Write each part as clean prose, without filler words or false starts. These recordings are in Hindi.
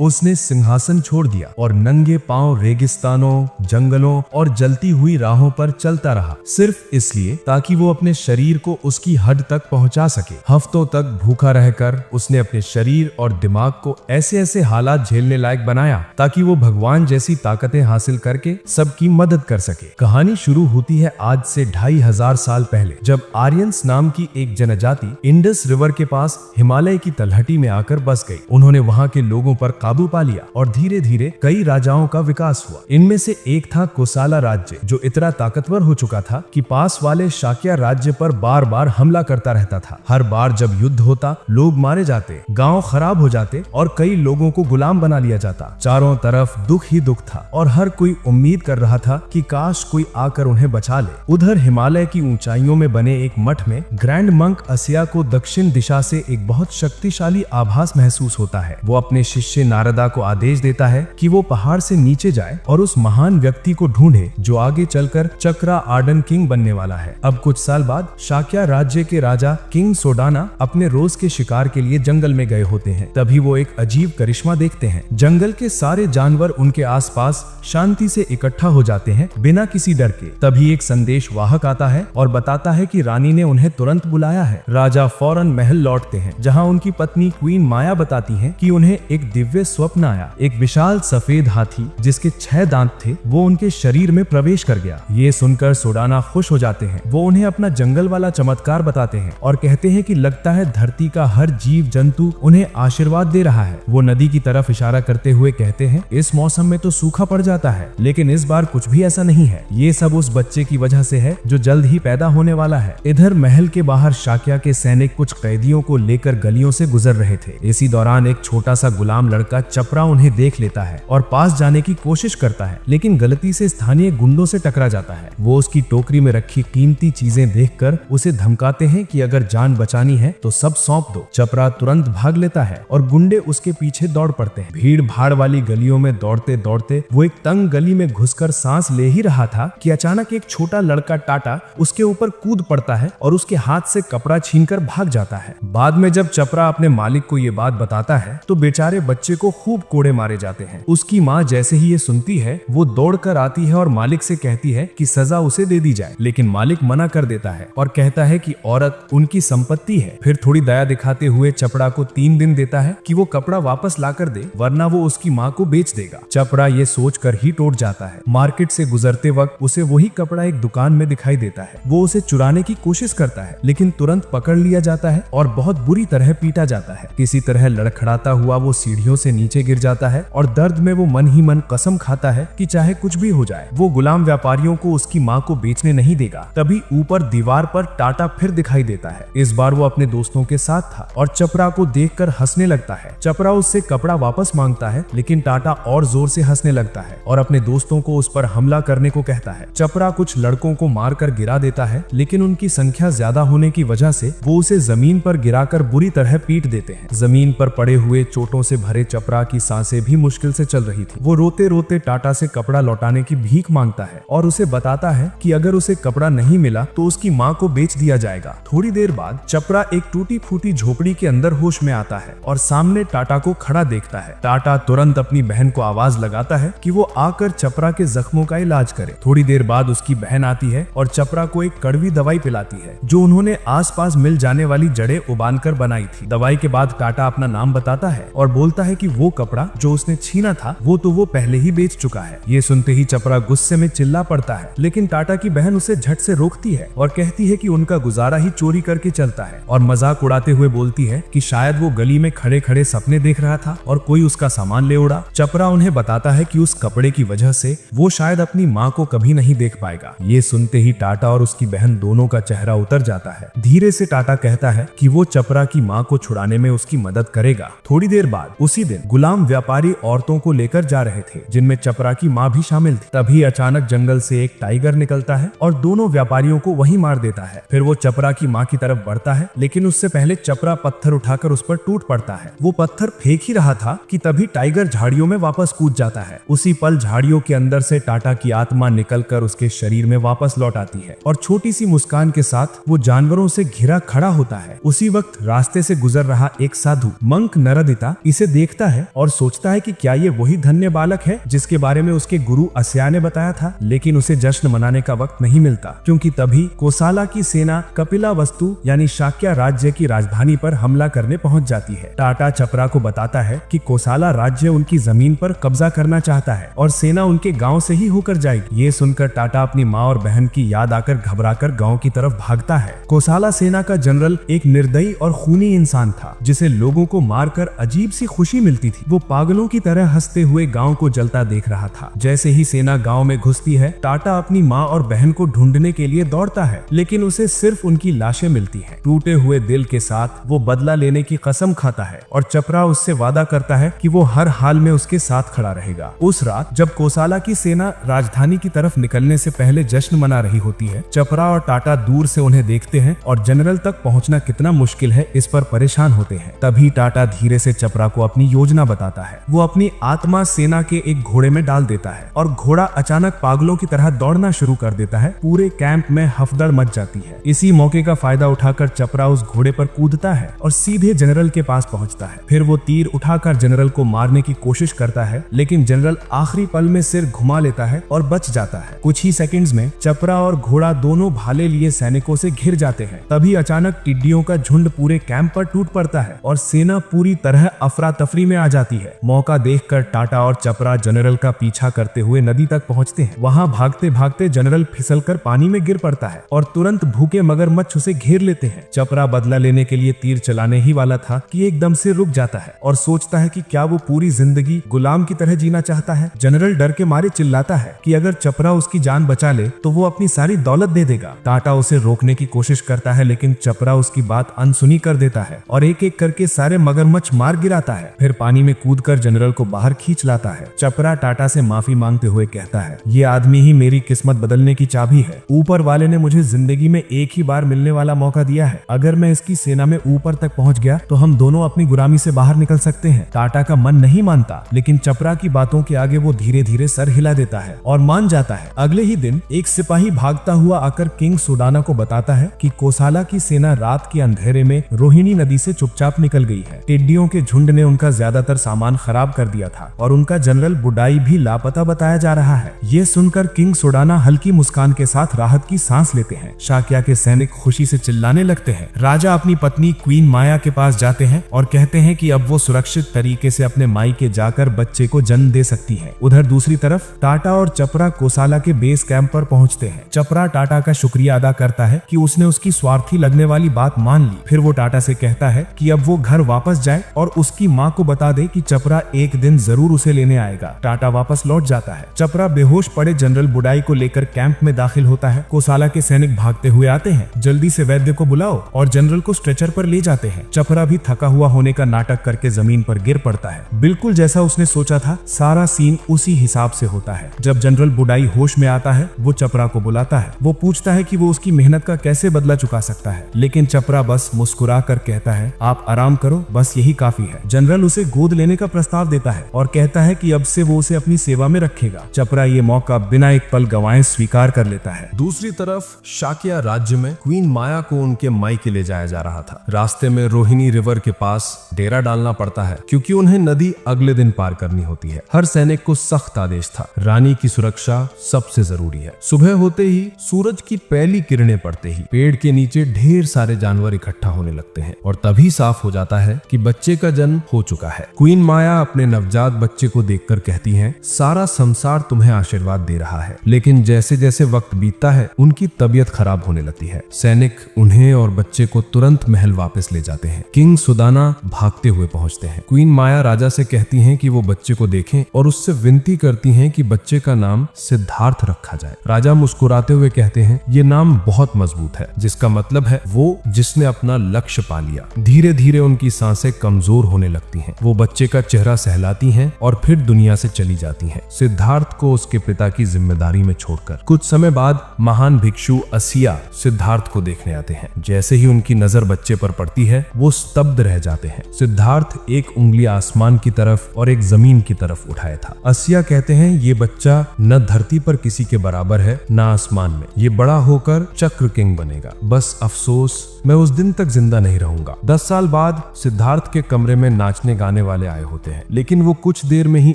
उसने सिंहासन छोड़ दिया और नंगे पांव रेगिस्तानों, जंगलों और जलती हुई राहों पर चलता रहा, सिर्फ इसलिए ताकि वो अपने शरीर को उसकी हद तक पहुंचा सके। हफ्तों तक भूखा रहकर उसने अपने शरीर और दिमाग को ऐसे ऐसे हालात झेलने लायक बनाया ताकि वो भगवान जैसी ताकतें हासिल करके सबकी मदद कर सके। कहानी शुरू होती है आज से 2500 साल पहले, जब आर्यंस नाम की एक जनजाति इंडस रिवर के पास हिमालय की तलहटी में आकर बस गई। उन्होंने वहां के लोगों पर काबू पा लिया और धीरे धीरे कई राजाओं का विकास हुआ। इनमें से एक था कोसाला राज्य, जो इतना ताकतवर हो चुका था कि पास वाले शाक्य राज्य पर बार बार हमला करता रहता था। हर बार जब युद्ध होता, लोग मारे जाते, गांव खराब हो जाते और कई लोगों को गुलाम बना लिया जाता। चारों तरफ दुख ही दुख था और हर कोई उम्मीद कर रहा था कि काश कोई आकर उन्हें बचा ले। उधर हिमालय की ऊंचाइयों में बने एक मठ में ग्रैंड मंक असिया को दक्षिण दिशा से एक बहुत शक्तिशाली आभास महसूस होता है। वो अपने शिष्य नारदा को आदेश देता है कि वो पहाड़ से नीचे जाए और उस महान व्यक्ति को ढूंढे जो आगे चलकर चक्रा आर्डन किंग बनने वाला है। अब कुछ साल बाद शाक्य राज्य के राजा किंग सोडाना अपने रोज के शिकार के लिए जंगल में गए होते हैं। तभी वो एक अजीब करिश्मा देखते हैं। जंगल के सारे जानवर उनके आसपास शांति से इकट्ठा हो जाते हैं बिना किसी डर के। तभी एक संदेश वाहक आता है और बताता है कि रानी ने उन्हें तुरंत बुलाया है। राजा फौरन महल लौटते हैं, जहाँ उनकी पत्नी क्वीन माया बताती है कि उन्हें एक दिव्य स्वप्न आया। एक विशाल सफेद हाथी जिसके 6 दांत थे, वो उनके शरीर में प्रवेश कर गया। ये सुनकर सोडाना खुश हो जाते हैं। वो उन्हें अपना जंगल वाला चमत्कार बताते हैं और कहते हैं कि लगता है धरती का हर जीव जंतु उन्हें आशीर्वाद दे रहा है। वो नदी की तरफ इशारा करते हुए कहते हैं, इस मौसम में तो सूखा पड़ जाता है, लेकिन इस बार कुछ भी ऐसा नहीं है। ये सब उस बच्चे की वजह से है जो जल्द ही पैदा होने वाला है। इधर महल के बाहर शाक्य के सैनिक कुछ कैदियों को लेकर गलियों से गुजर रहे थे। इसी दौरान एक छोटा सा गुलाम लड़का चपरा उन्हें देख लेता है और पास जाने की कोशिश करता है, लेकिन गलती से स्थानीय गुंडों से टकरा जाता है। वो उसकी टोकरी में रखी कीमती चीजें देखकर उसे धमकाते हैं कि अगर जान बचानी है तो सब सौंप दो। चपरा तुरंत भाग लेता है और गुंडे उसके पीछे दौड़ पड़ते हैं। भीड़ भाड़ वाली गलियों में दौड़ते दौड़ते वो एक तंग गली में घुसकर सांस ले ही रहा था कि अचानक एक छोटा लड़का टाटा उसके ऊपर कूद पड़ता है और उसके हाथ से कपड़ा छीनकर भाग जाता है। बाद में जब चपरा अपने मालिक को ये बात बताता है तो बेचारे बच्चे को खूब कोड़े मारे जाते हैं। उसकी माँ जैसे ही ये सुनती है, वो दौड़कर आती है और मालिक से कहती है कि सजा उसे दे दी जाए, लेकिन मालिक मना कर देता है और कहता है कि औरत उनकी संपत्ति है। फिर थोड़ी दया दिखाते हुए चपड़ा को 3 दिन देता है कि वो कपड़ा वापस ला कर दे, वरना वो उसकी माँ को बेच देगा। चपड़ा ये सोचकर ही टूट जाता है। मार्केट से गुजरते वक्त उसे वही कपड़ा एक दुकान में दिखाई देता है। वो उसे चुराने की कोशिश करता है, लेकिन तुरंत पकड़ लिया जाता है और बहुत बुरी तरह पीटा जाता है। किसी तरह लड़खड़ाता हुआ वो सीढ़ियों से नीचे गिर जाता है और दर्द में वो मन ही मन कसम खाता है कि चाहे कुछ भी हो जाए वो गुलाम व्यापारियों को उसकी माँ को बेचने नहीं देगा। तभी ऊपर दीवार पर टाटा फिर दिखाई देता है। इस बार वो अपने दोस्तों के साथ था और चपरा को देखकर हंसने लगता है। चपरा उससे कपड़ा वापस मांगता है, लेकिन टाटा और जोर से हंसने लगता है और अपने दोस्तों को उस पर हमला करने को कहता है। चपरा कुछ लड़कों को मारकर गिरा देता है, लेकिन उनकी संख्या ज्यादा होने की वजह से वो उसे जमीन पर गिराकर बुरी तरह पीट देते हैं। जमीन पर पड़े हुए चोटों से भरे चपरा की सांसें भी मुश्किल से चल रही थी। वो रोते रोते टाटा से कपड़ा लौटाने की भीख मांगता है और उसे बताता है कि अगर उसे कपड़ा नहीं मिला तो उसकी माँ को बेच दिया जाएगा। थोड़ी देर बाद चपरा एक टूटी फूटी झोपड़ी के अंदर होश में आता है और सामने टाटा को खड़ा देखता है। टाटा तुरंत अपनी बहन को आवाज लगाता है कि वो आकर चपरा के जख्मों का इलाज करे। थोड़ी देर बाद उसकी बहन आती है और चपरा को एक कड़वी दवाई पिलाती है, जो उन्होंने आसपास मिल जाने वाली जड़ें उबालकर बनाई थी। दवाई के बाद टाटा अपना नाम बताता है और बोलता है कि वो कपड़ा जो उसने छीना था वो पहले ही बेच चुका है। ये सुनते ही चपरा गुस्से में चिल्ला पड़ता है, लेकिन टाटा की बहन उसे झट से रोकती है और कहती है कि उनका गुजारा ही चोरी करके चलता है, और मजाक उड़ाते हुए बोलती है कि शायद वो गली में खड़े खड़े सपने देख रहा था और कोई उसका सामान ले उड़ा। चपरा उन्हें बताता है कि उस कपड़े की वजह से वो शायद अपनी माँ को कभी नहीं देख पाएगा। ये सुनते ही टाटा और उसकी बहन दोनों का चेहरा उतर जाता है। धीरे से टाटा कहता है कि वो चपरा की माँ को छुड़ाने में उसकी मदद करेगा। थोड़ी देर बाद उसी दिन गुलाम व्यापारी औरतों को लेकर जा रहे थे, जिनमें चपरा की माँ भी शामिल थी। तभी अचानक जंगल से एक टाइगर निकलता है और दोनों व्यापारियों को वहीं मार देता है। फिर वो चपरा की माँ की तरफ बढ़ता है, लेकिन उससे पहले चपरा पत्थर उठाकर उस पर टूट पड़ता है। वो पत्थर फेंक ही रहा था कि तभी टाइगर झाड़ियों में वापस कूद जाता है। उसी पल झाड़ियों के अंदर से टाटा की आत्मा निकलकर उसके शरीर में वापस लौट आती है और छोटी सी मुस्कान के साथ वो जानवरों से घिरा खड़ा होता है। उसी वक्त रास्ते से गुजर रहा एक साधु मंक नरदिता इसे देखता है और सोचता है कि क्या ये वही धन्य बालक है जिसके बारे में उसके गुरु अस्या ने बताया था। लेकिन उसे जश्न मनाने का वक्त नहीं मिलता, क्योंकि तभी कोसाला की सेना कपिलावस्तु यानी शाक्य राज्य की राजधानी पर हमला करने पहुंच जाती है। टाटा चपरा को बताता है कि कोसाला राज्य उनकी जमीन पर कब्जा करना चाहता है और सेना उनके गांव से ही होकर जाएगी। ये सुनकर टाटा अपनी माँ और बहन की याद आकर घबराकर गांव की तरफ भागता है। कोसाला सेना का जनरल एक निर्दयी और खूनी इंसान था, जिसे लोगों को मारकर अजीब सी खुशी मिलती थी। वो पागलों की तरह हंसते हुए गांव को जलता देख रहा था। जैसे ही सेना गांव में घुसती है, टाटा अपनी माँ और बहन को ढूंढने के लिए दौड़ता है, लेकिन उसे सिर्फ उनकी लाशें मिलती हैं। टूटे हुए दिल के साथ वो बदला लेने की कसम खाता है और चपरा उससे वादा करता है कि वो हर हाल में उसके साथ खड़ा रहेगा। उस रात जब कोसाला की सेना राजधानी की तरफ निकलने से पहले जश्न मना रही होती है, चपरा और टाटा दूर से उन्हें देखते हैं और जनरल तक पहुंचना कितना मुश्किल है इस पर परेशान होते हैं। तभी टाटा धीरे से चपरा को अपनी योजना बताता है। वो अपनी आत्मा सेना के एक घोड़े में डाल देता है और घोड़ा अचानक पागलों की तरह दौड़ना शुरू कर देता है। पूरे कैंप में हफदड़ मच जाती है। इसी मौके का फायदा उठाकर चपरा उस घोड़े पर कूदता है और सीधे जनरल के पास पहुंचता है। फिर वो तीर उठाकर जनरल को मारने की कोशिश करता है, लेकिन जनरल आखिरी पल में सिर घुमा लेता है और बच जाता है। कुछ ही सेकंड्स में चपरा और घोड़ा दोनों भाले लिए सैनिकों से घिर जाते हैं। तभी अचानक टिड्डियों का झुंड पूरे कैंप पर टूट पड़ता है और सेना पूरी तरह अफरा तफरी में आ जाती है। मौका देखकर टाटा और चपरा जनरल का पीछा करते हुए नदी तक पहुंचते हैं। वहां भागते भागते जनरल फिसलकर पानी में गिर पड़ता है और तुरंत भूखे मगरमच्छ उसे घेर लेते हैं। चपरा बदला लेने के लिए तीर चलाने ही वाला था कि एकदम से रुक जाता है और सोचता है कि क्या वो पूरी जिंदगी गुलाम की तरह जीना चाहता है। जनरल डर के मारे चिल्लाता है कि अगर चपरा उसकी जान बचा ले तो वो अपनी सारी दौलत दे देगा। टाटा उसे रोकने की कोशिश करता है, लेकिन चपरा उसकी बात अनसुनी कर देता है और एक एक करके सारे मगरमच्छ मार गिराता है। फिर पानी में कूदकर जनरल को बाहर खींच लाता है। चपरा टाटा से माफी मांगते हुए कहता है, ये आदमी ही मेरी किस्मत बदलने की चाबी है। ऊपर वाले ने मुझे जिंदगी में एक ही बार मिलने वाला मौका दिया है। अगर मैं इसकी सेना में ऊपर तक पहुंच गया तो हम दोनों अपनी गुलामी से बाहर निकल सकते हैं। टाटा का मन नहीं मानता, लेकिन चपरा की बातों के आगे वो धीरे धीरे सर हिला देता है और मान जाता है। अगले ही दिन एक सिपाही भागता हुआ आकर किंग सुडाना को बताता है कि कोसाला की सेना रात के अंधेरे में रोहिणी नदी से चुपचाप निकल गई है। टिड्डियों के झुंड ने उनका ज्यादातर सामान खराब कर दिया था और उनका जनरल बुडाई भी लापता बताया जा रहा है। ये सुनकर किंग सुडाना हल्की मुस्कान के साथ राहत की सांस लेते हैं। शाक्या के सैनिक खुशी से चिल्लाने लगते हैं। राजा अपनी पत्नी क्वीन माया के पास जाते हैं और कहते हैं कि अब वो सुरक्षित तरीके से अपने मायके जाकर बच्चे को जन्म दे सकती है। उधर दूसरी तरफ टाटा और चपरा कोसाला के बेस कैंप पर पहुंचते हैं। चपरा टाटा का शुक्रिया अदा करता है कि उसने उसकी स्वार्थी लगने वाली बात मान ली। फिर वो टाटा से कहता है कि अब वो घर वापस जाए और उसकी माँ को बता दे कि चपरा एक दिन जरूर उसे लेने आएगा। टाटा वापस लौट जाता है। चपरा बेहोश पड़े जनरल बुडाई को लेकर कैंप में दाखिल होता है। कोसाला के सैनिक भागते हुए आते हैं। जल्दी से वैद्य को बुलाओ और जनरल को स्ट्रेचर पर ले जाते हैं। चपरा भी थका हुआ होने का नाटक करके जमीन पर गिर पड़ता है। बिल्कुल जैसा उसने सोचा था, सारा सीन उसी हिसाब से होता है। जब जनरल बुडाई होश में आता है, वो चपरा को बुलाता है। वो पूछता है कि वो उसकी मेहनत का कैसे बदला चुका सकता है, लेकिन चपरा बस मुस्कुरा कर कहता है, आप आराम करो, बस यही काफी है। जनरल उसे गोद लेने का प्रस्ताव देता है और कहता है कि अब से वो उसे अपनी सेवा में रखेगा। चपरा ये मौका बिना एक पल गंवाए स्वीकार कर लेता है। दूसरी तरफ शाक्या राज्य में क्वीन माया को उनके मायके ले जाया जा रहा था। रास्ते में रोहिणी रिवर के पास डेरा डालना पड़ता है, क्योंकि उन्हें नदी अगले दिन पार करनी होती है। हर सैनिक को सख्त आदेश था, रानी की सुरक्षा सबसे जरूरी है। सुबह होते ही सूरज की पहली किरणें पड़ते ही पेड़ के नीचे ढेर सारे जानवर इकट्ठा होने लगते हैं और तभी साफ हो जाता है कि बच्चे का जन्म हो चुका है। क्वीन माया अपने नवजात बच्चे को देखकर कहती हैं, सारा संसार तुम्हें आशीर्वाद दे रहा है। लेकिन जैसे जैसे वक्त बीतता है, उनकी तबीयत खराब होने लगती है। सैनिक उन्हें और बच्चे को तुरंत महल वापस ले जाते हैं। किंग सुदाना भागते हुए पहुंचते हैं। क्वीन माया राजा से कहती हैं कि वो बच्चे को देखें और उससे विनती करती हैं कि बच्चे का नाम सिद्धार्थ रखा जाए। राजा मुस्कुराते हुए कहते हैं, ये नाम बहुत मजबूत है, जिसका मतलब है वो जिसने अपना लक्ष्य पा लिया। धीरे धीरे उनकी सांसें कमजोर होने लगती हैं। वो बच्चे का चेहरा सहलाती हैं और फिर दुनिया से चली जाती हैं, सिद्धार्थ को उसके पिता की जिम्मेदारी में छोड़कर। कुछ समय बाद महान भिक्षु असिया सिद्धार्थ को देखने आते हैं। जैसे ही उनकी नजर बच्चे पर पड़ती है, वो स्तब्ध रह जाते हैं। सिद्धार्थ एक उंगली आसमान की तरफ और एक जमीन की तरफ उठाया था। असिया कहते हैं, ये बच्चा न धरती पर किसी के बराबर है, न आसमान में। ये बड़ा होकर चक्र किंग बनेगा। बस अफसोस मैं उस दिन तक जिंदा नहीं रहूंगा। 10 साल बाद सिद्धार्थ के कमरे में नाचने गाने लुटाने वाले आए होते हैं, लेकिन वो कुछ देर में ही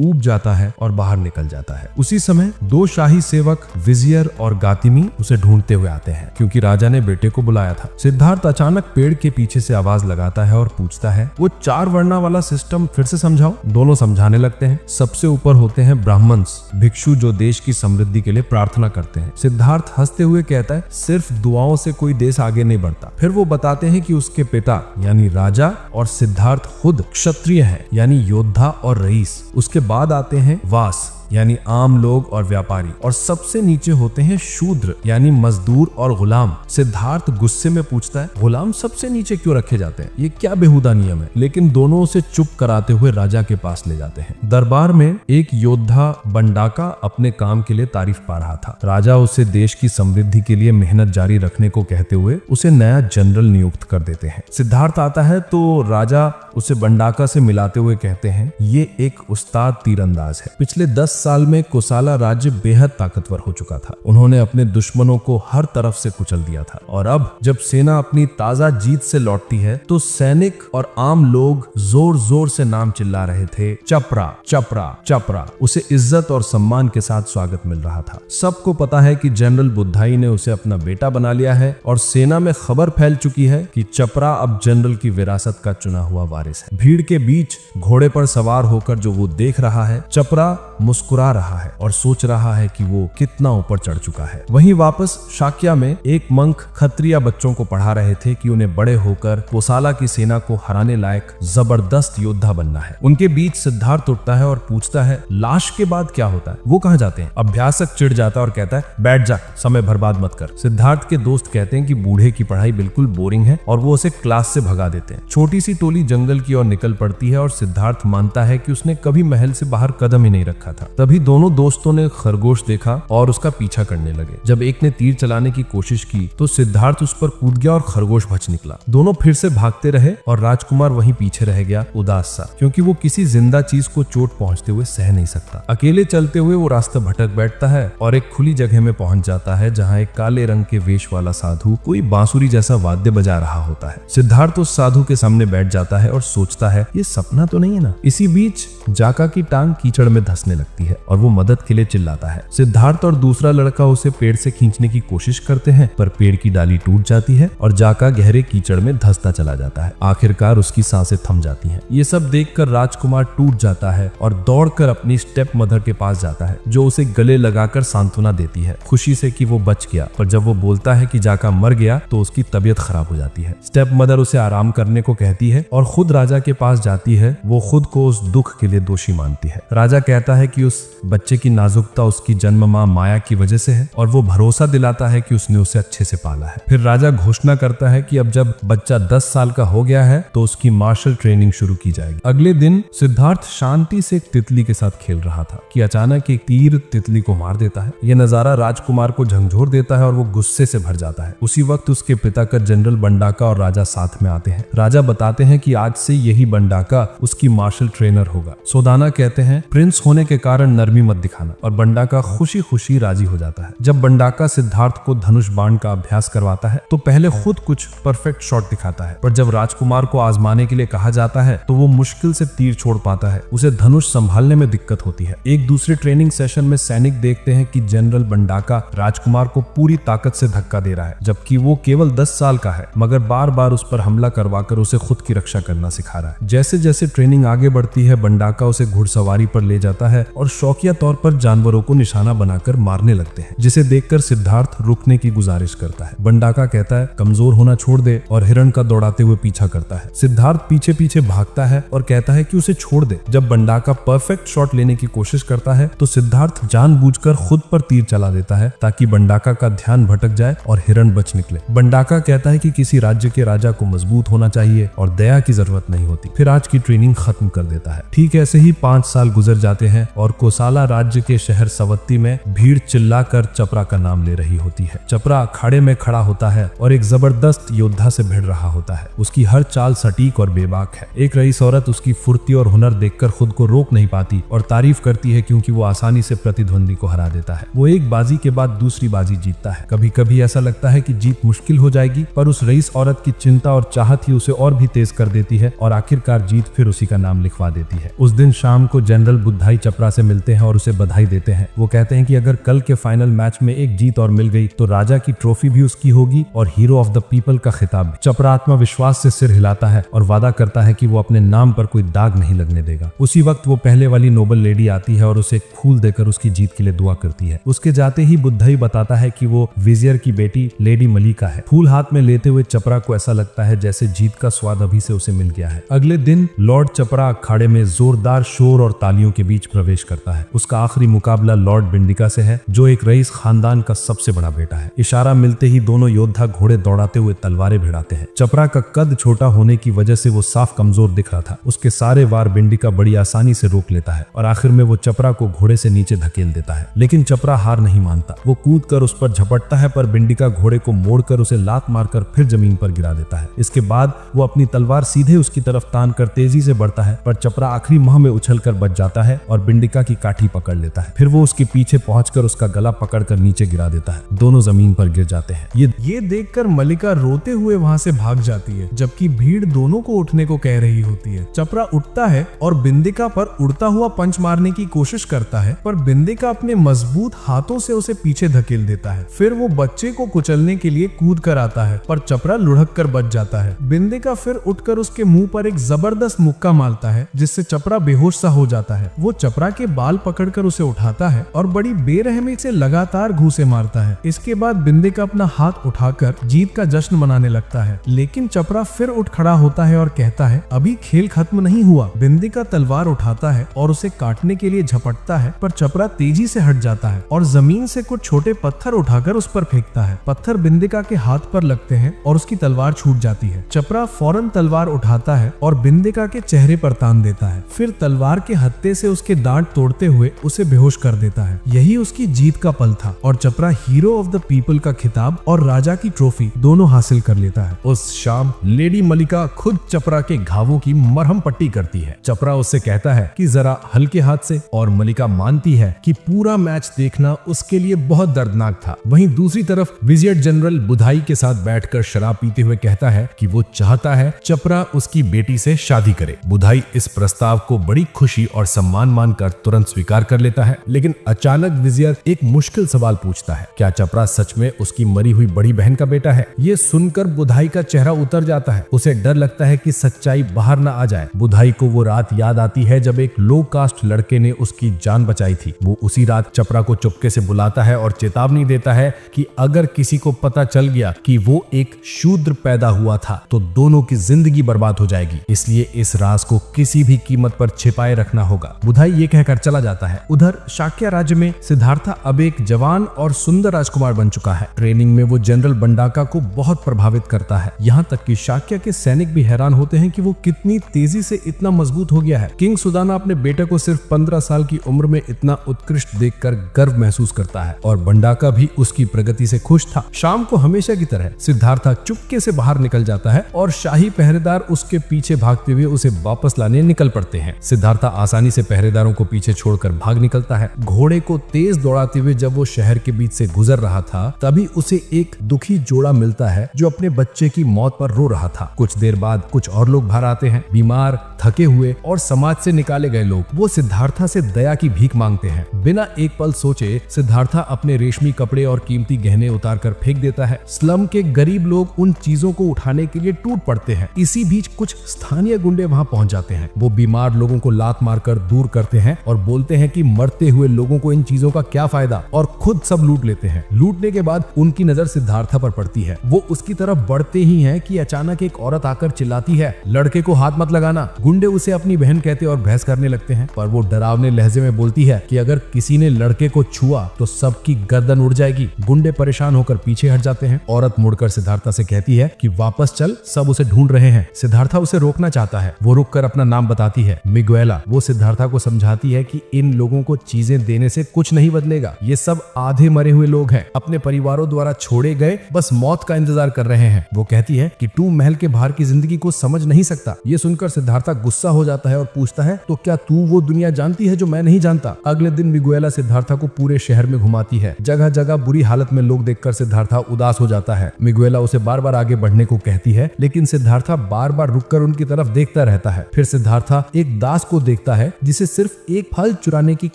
ऊब जाता है और बाहर निकल जाता है। उसी समय दो शाही सेवक विजियर और गातिमी उसे ढूंढते हुए आते हैं, क्योंकि राजा ने बेटे को बुलाया था। सिद्धार्थ अचानक पेड़ के पीछे से आवाज लगाता है और पूछता है, वो 4 वर्णा वाला सिस्टम फिर से समझाओ। दोनों समझाने लगते हैं। सबसे ऊपर होते हैं ब्राह्मण्स, भिक्षु जो देश की समृद्धि के लिए प्रार्थना करते हैं। सिद्धार्थ हंसते हुए कहता है, सिर्फ दुआओं से कोई देश आगे नहीं बढ़ता। फिर वो बताते हैं कि उसके पिता यानी राजा और सिद्धार्थ खुद क्षत्रिय है, यानी योद्धा और रईस। उसके बाद आते हैं वास यानी आम लोग और व्यापारी, और सबसे नीचे होते हैं शूद्र यानी मजदूर और गुलाम। सिद्धार्थ गुस्से में पूछता है, गुलाम सबसे नीचे क्यों रखे जाते हैं? ये क्या बेहुदा नियम है? लेकिन दोनों उसे चुप कराते हुए राजा के पास ले जाते हैं। दरबार में एक योद्धा बंडाका अपने काम के लिए तारीफ पा रहा था। राजा उसे देश की समृद्धि के लिए मेहनत जारी रखने को कहते हुए उसे नया जनरल नियुक्त कर देते हैं। सिद्धार्थ आता है तो राजा उसे बंडाका से मिलाते हुए कहते हैं, ये एक उस्ताद तीरंदाज है। पिछले 10 साल में कोसाला राज्य बेहद ताकतवर हो चुका था। उन्होंने अपने दुश्मनों को हर तरफ से कुचल दिया था, और अब जब सेना अपनी ताजा जीत से लौटती है तो सैनिक और आम लोग जोर जोर से नाम चिल्ला रहे थे, चपरा चपरा चपरा। उसे इज्जत और सम्मान के साथ स्वागत मिल रहा था। सबको पता है कि जनरल बुद्धाई ने उसे अपना बेटा बना लिया है, और सेना में खबर फैल चुकी है कि चपरा अब जनरल की विरासत का चुना हुआ वारिस है। भीड़ के बीच घोड़े पर सवार होकर जो वो देख रहा है, चपरा मुस्कुरा रहा है और सोच रहा है कि वो कितना ऊपर चढ़ चुका है। वहीं वापस शाक्या में एक मंक खत्रिया बच्चों को पढ़ा रहे थे कि उन्हें बड़े होकर कोसाला की सेना को हराने लायक जबरदस्त योद्धा बनना है। उनके बीच सिद्धार्थ उठता है और पूछता है, लाश के बाद क्या होता है? वो कहाँ जाते हैं? अभ्यासक चिढ़ जाता है और कहता है, बैठ जा, समय बर्बाद मत कर। सिद्धार्थ के दोस्त कहते हैं कि बूढ़े की पढ़ाई बिल्कुल बोरिंग है, और वो उसे क्लास से भगा देते हैं। छोटी सी टोली जंगल की ओर निकल पड़ती है, और सिद्धार्थ मानता है कि उसने कभी महल से बाहर कदम ही नहीं रखा था। तभी दोनों दोस्तों ने खरगोश देखा और उसका पीछा करने लगे। जब एक ने तीर चलाने की कोशिश की तो सिद्धार्थ उस पर कूद गया और खरगोश बच निकला। दोनों फिर से भागते रहे और राजकुमार वहीं पीछे रह गया, उदास सा, क्योंकि वो किसी जिंदा चीज को चोट पहुंचते हुए सह नहीं सकता। अकेले चलते हुए वो रास्ता भटक बैठता है और एक खुली जगह में पहुंच जाता है, जहाँ एक काले रंग के वेश वाला साधु कोई बांसुरी जैसा वाद्य बजा रहा होता है। सिद्धार्थ उस साधु के सामने बैठ जाता है और सोचता है, ये सपना तो नहीं है ना। इसी बीच जाका की टांग कीचड़ में धंसने लगती है और वो मदद के लिए चिल्लाता है। सिद्धार्थ और दूसरा लड़का उसे पेड़ से खींचने की कोशिश करते हैं, पर पेड़ की डाली टूट जाती है और जाका गहरे कीचड़ में धंसता चला जाता है। आखिरकार उसकी सांसें थम जाती हैं। ये सब देखकर राजकुमार टूट जाता है और दौड़कर अपनी स्टेप मदर के पास जाता है, जो उसे गले लगाकर सांत्वना देती है, खुशी से कि वो बच गया। पर जब वो बोलता है कि जाका मर गया तो उसकी तबीयत खराब हो जाती है। स्टेप मदर उसे आराम करने को कहती है और खुद राजा के पास जाती है। वो खुद को उस दुख के लिए दोषी मानती है। राजा कहता है कि उस बच्चे की नाजुकता उसकी जन्म मां माया की वजह से है, और वो भरोसा दिलाता है कि उसने उसे अच्छे से पाला है। फिर राजा घोषणा करता है कि अब जब बच्चा 10 साल का हो गया है तो उसकी मार्शल ट्रेनिंग शुरू की जाएगी। अगले दिन सिद्धार्थ शांति से एक तितली के साथ खेल रहा था कि अचानक एक तीर तितली को मार देता है। यह नजारा राजकुमार को झंझोर देता है और वो गुस्से से भर जाता है। उसी वक्त उसके पिता का जनरल बंडाका और राजा साथ में आते हैं। राजा बताते हैं कि आज से यही बंडाका उसकी मार्शल ट्रेनर होगा। सोदाना कहते हैं, प्रिंस होने के कारण नरमी मत दिखाना, और बंडाका खुशी खुशी राजी हो जाता है। जब बंडाका सिद्धार्थ को धनुष बाण का अभ्यास करवाता है तो पहले खुद कुछ परफेक्ट शॉट दिखाता है, पर जब राजकुमार को आजमाने के लिए कहा जाता है तो वो मुश्किल से तीर छोड़ पाता है। उसे धनुष संभालने में दिक्कत होती है। एक दूसरे ट्रेनिंग सेशन में सैनिक देखते हैं कि जनरल बंडाका राजकुमार को पूरी ताकत से धक्का दे रहा है, जबकि वो केवल 10 साल का है, मगर बार बार उस पर हमला करवाकर उसे खुद की रक्षा करना सिखा रहा है। जैसे जैसे ट्रेनिंग आगे बढ़ती है, बंडाका उसे घुड़सवारी पर ले जाता है और शौकिया तौर पर जानवरों को निशाना बनाकर मारने लगते हैं, जिसे देखकर सिद्धार्थ रुकने की गुजारिश करता है। बंडाका कहता है, कमजोर होना छोड़ दे, और हिरण का दौड़ाते हुए पीछा करता है। सिद्धार्थ पीछे पीछे भागता है और कहता है कि उसे छोड़ दे। जब बंडाका परफेक्ट शॉट लेने की कोशिश करता है तो सिद्धार्थ जानबूझकर खुद पर तीर चला देता है ताकि बंडाका का ध्यान भटक जाए और हिरण बच निकले। बंडाका कहता है कि किसी राज्य के राजा को मजबूत होना चाहिए और दया की जरूरत नहीं होती। फिर आज की ट्रेनिंग खत्म कर देता है। ठीक ऐसे ही 5 साल गुजर जाते हैं और कोसाला राज्य के शहर सवत्ती में भीड़ चिल्लाकर चपरा का नाम ले रही होती है। चपरा अखाड़े में खड़ा होता है और एक जबरदस्त योद्धा से भिड़ रहा होता है। उसकी हर चाल सटीक और बेबाक है। एक रईस औरत उसकी फुर्ती और हुनर देखकर खुद को रोक नहीं पाती और तारीफ करती है, क्योंकि वो आसानी से प्रतिद्वंदी को हरा देता है। वो एक बाजी के बाद दूसरी बाजी जीतता है। कभी कभी ऐसा लगता है कि जीत मुश्किल हो जाएगी, पर उस रईस औरत की चिंता और चाहत ही उसे और भी तेज कर देती है और आखिरकार जीत फिर उसी का नाम लिखवा देती है। उस दिन शाम को जनरल बुद्धाई चपरा से मिलते हैं और उसे बधाई देते हैं। वो कहते हैं कि अगर कल के फाइनल मैच में एक जीत और मिल गई तो राजा की ट्रॉफी भी उसकी होगी और हीरो ऑफ द पीपल का खिताब भी। चपरा आत्मविश्वास से सिर हिलाता है और वादा करता है कि वो अपने नाम पर कोई दाग नहीं लगने देगा। उसी वक्त वो पहले वाली नोबल लेडी आती है और उसे फूल देकर उसकी जीत के लिए दुआ करती है। उसके जाते ही बुद्धाई बताता है कि वो विजियर की बेटी लेडी मलिका है। फूल हाथ में लेते हुए चपरा को ऐसा लगता है जैसे जीत का स्वाद अभी से उसे मिल गया है। अगले दिन लॉर्ड चपरा अखाड़े में जोरदार शोर और तालियों के बीच प्रवेश करता है। उसका आखिरी मुकाबला लॉर्ड बिंडिका से है, जो एक रईस खानदान का सबसे बड़ा बेटा है। इशारा मिलते ही दोनों योद्धा घोड़े दौड़ाते हुए तलवारें भिड़ाते हैं। चपरा का कद छोटा होने की वजह से वो साफ कमजोर दिख रहा था। उसके सारे वार बिंडिका बड़ी आसानी से रोक लेता है और आखिर में वो चपरा को घोड़े से नीचे धकेल देता है। लेकिन चपरा हार नहीं मानता। वो कूद कर उस पर झपटता है, पर बिंडिका घोड़े को मोड़कर उसे लात मारकर फिर जमीन पर गिरा देता है। इसके बाद वो अपनी तलवार सीधे उसकी तरफ तान कर तेजी से बढ़ता है, पर चपरा आखिरी माह में उछलकर बच जाता है और बिंडिका की काठी पकड़ लेता है। फिर वो उसके पीछे पहुंचकर उसका गला पकड़कर नीचे गिरा देता है। दोनों जमीन पर गिर जाते हैं। ये देखकर मलिका रोते हुए वहां से भाग जाती है, जबकि भीड़ दोनों को उठने को कह रही होती है। चपरा उठता है और बिंदिका पर उड़ता हुआ पंच मारने की कोशिश करता है, पर बिंदिका अपने मजबूत हाथों से उसे पीछे धकेल देता है। फिर वो बच्चे को कुचलने के लिए कूद कर आता है, पर चपरा लुढ़क कर बच जाता है। बिंदिका फिर उठकर उसके मुंह पर एक जबरदस्त मुक्का मारता है, जिससे चपरा बेहोश सा हो जाता है। वो चपरा के बाल पकड़कर उसे उठाता है और बड़ी बेरहमी से लगातार घूंसे मारता है। इसके बाद बिंदिका अपना हाथ उठाकर जीत का जश्न मनाने लगता है, लेकिन चपरा फिर उठ खड़ा होता है और कहता है, अभी खेल खत्म नहीं हुआ। बिंदिका तलवार उठाता है और उसे काटने के लिए झपटता है, पर चपरा तेजी से हट जाता है और जमीन से कुछ छोटे पत्थर उठाकर उस पर फेंकता है। पत्थर बिंदिका के हाथ पर लगते हैं और उसकी तलवार छूट जाती है। चपरा फौरन तलवार उठाता है और बिंदिका के चेहरे पर तान देता है। फिर तलवार के हत्थे से उसके दांत तोड़ते हुए उसे बेहोश कर देता है। यही उसकी जीत का पल था और चपरा हीरो ऑफ द पीपल का खिताब और राजा की ट्रॉफी दोनों हासिल कर लेता है। उस शाम लेडी मलिका खुद चपरा के घावों की मरहम पट्टी करती है। चपरा उससे कहता है कि जरा हल्के हाथ से, और मलिका मानती है कि पूरा मैच देखना उसके लिए बहुत दर्दनाक था। वहीं दूसरी तरफ विजियर जनरल बुधाई के साथ बैठकर शराब पीते हुए कहता है कि वो चाहता है चपरा उसकी बेटी से शादी करे। बुधाई इस प्रस्ताव को बड़ी खुशी और सम्मान मानकर तुरंत स्वीकार कर लेता है, लेकिन अचानक विजियर एक मुश्किल सवाल पूछता है, क्या चपरा सच में उसकी मरी हुई बड़ी बहन का बेटा है? ये सुनकर बुधाई का चेहरा उतर जाता है। उसे डर लगता है कि सच्चाई बाहर न आ जाए। बुधाई को वो रात याद आती है जब एक लो कास्ट लड़के ने उसकी जान बचाई थी। वो उसी रात चपरा को चुपके से बुलाता है और चेतावनी देता है कि अगर किसी को पता चल गया कि वो एक शूद्र पैदा हुआ था तो दोनों की जिंदगी बर्बाद हो जाएगी, इसलिए इस राज को किसी भी कीमत पर छिपाए रखना होगा। बुधाई ये कहकर चला जाता है। उधर शाक्य राज्य में सिद्धार्था अब एक जवान और सुंदर राजकुमार बन चुका है। ट्रेनिंग में वो जनरल बंडाका को बहुत प्रभावित करता है, यहाँ तक कि शाक्य के सैनिक भी हैरान होते हैं कि वो कितनी तेजी से इतना मजबूत हो गया है। किंग सुदाना अपने बेटे को सिर्फ 15 साल की उम्र में इतना उत्कृष्ट देखकर गर्व महसूस करता है और बंडाका भी उसकी प्रगति से खुश था। शाम को हमेशा की तरह सिद्धार्था चुपके से बाहर निकल जाता है और शाही पहरेदार उसके पीछे भागते हुए उसे वापस लाने निकल पड़ते हैं। सिद्धार्था आसानी से पहरेदारों को पीछे छोड़कर भाग निकलता है। घोड़े को तेज दौड़ाते हुए जब वो शहर के बीच से गुजर रहा था, तभी उसे एक दुखी जोड़ा मिलता है जो अपने बच्चे की मौत पर रो रहा था। कुछ देर बाद कुछ और लोग बाहर आते हैं, बीमार, थके हुए और समाज से निकाले गए लोग। वो सिद्धार्था से दया की भीख मांगते हैं। बिना एक पल सोचे सिद्धार्था अपने रेशमी कपड़े और कीमती गहने उतार कर फेंक देता है। स्लम के गरीब लोग उन चीजों को उठाने के लिए टूट पड़ते हैं। इसी बीच कुछ स्थानीय गुंडे वहां पहुंच जाते हैं। वो बीमार लोगों को लात मारकर दूर करते हैं और बोलते हैं कि मरते हुए लोगों को इन चीजों का क्या फायदा, और खुद सब लूट लेते हैं। लूटने के बाद उनकी नजर सिद्धार्था पर पड़ती है। वो उसकी तरफ बढ़ते ही हैं कि अचानक एक औरत आकर चिल्लाती है, लड़के को हाथ मत लगाना। गुंडे उसे अपनी बहन कहते और बहस करने लगते हैं, पर वो डरावने लहजे में बोलती है कि अगर किसी ने लड़के को छुआ तो सबकी गर्दन उड़ जाएगी। गुंडे परेशान होकर पीछे हट जाते हैं। औरत मुड़कर सिद्धार्था से कहती है कि वापस चल, सब उसे ढूंढ रहे हैं। सिद्धार्था उसे रोकना चाहता है। वो रुककर अपना नाम बताती है, मिगुएला। वो सिद्धार्था को समझाती समझाती है कि इन लोगों को चीजें देने से कुछ नहीं बदलेगा, ये सब आधे मरे हुए लोग हैं, अपने परिवारों द्वारा छोड़े गए, बस मौत का इंतजार कर रहे हैं। वो कहती है कि तू महल के बाहर की जिंदगी को समझ नहीं सकता। ये सुनकर सिद्धार्था गुस्सा हो जाता है और पूछता है, तो क्या तू वो दुनिया जानती है जो मैं नहीं जानता? अगले दिन मिगुएला सिद्धार्था को पूरे शहर में घुमाती है। जगह जगह बुरी हालत में लोग देखकर सिद्धार्था उदास हो जाता है। मिगुएला उसे बार बार आगे बढ़ने को कहती है, लेकिन सिद्धार्था बार बार रुककर उनकी तरफ देखता रहता है। फिर सिद्धार्था एक दास को देखता है जिसे सिर्फ एक फल चुराने की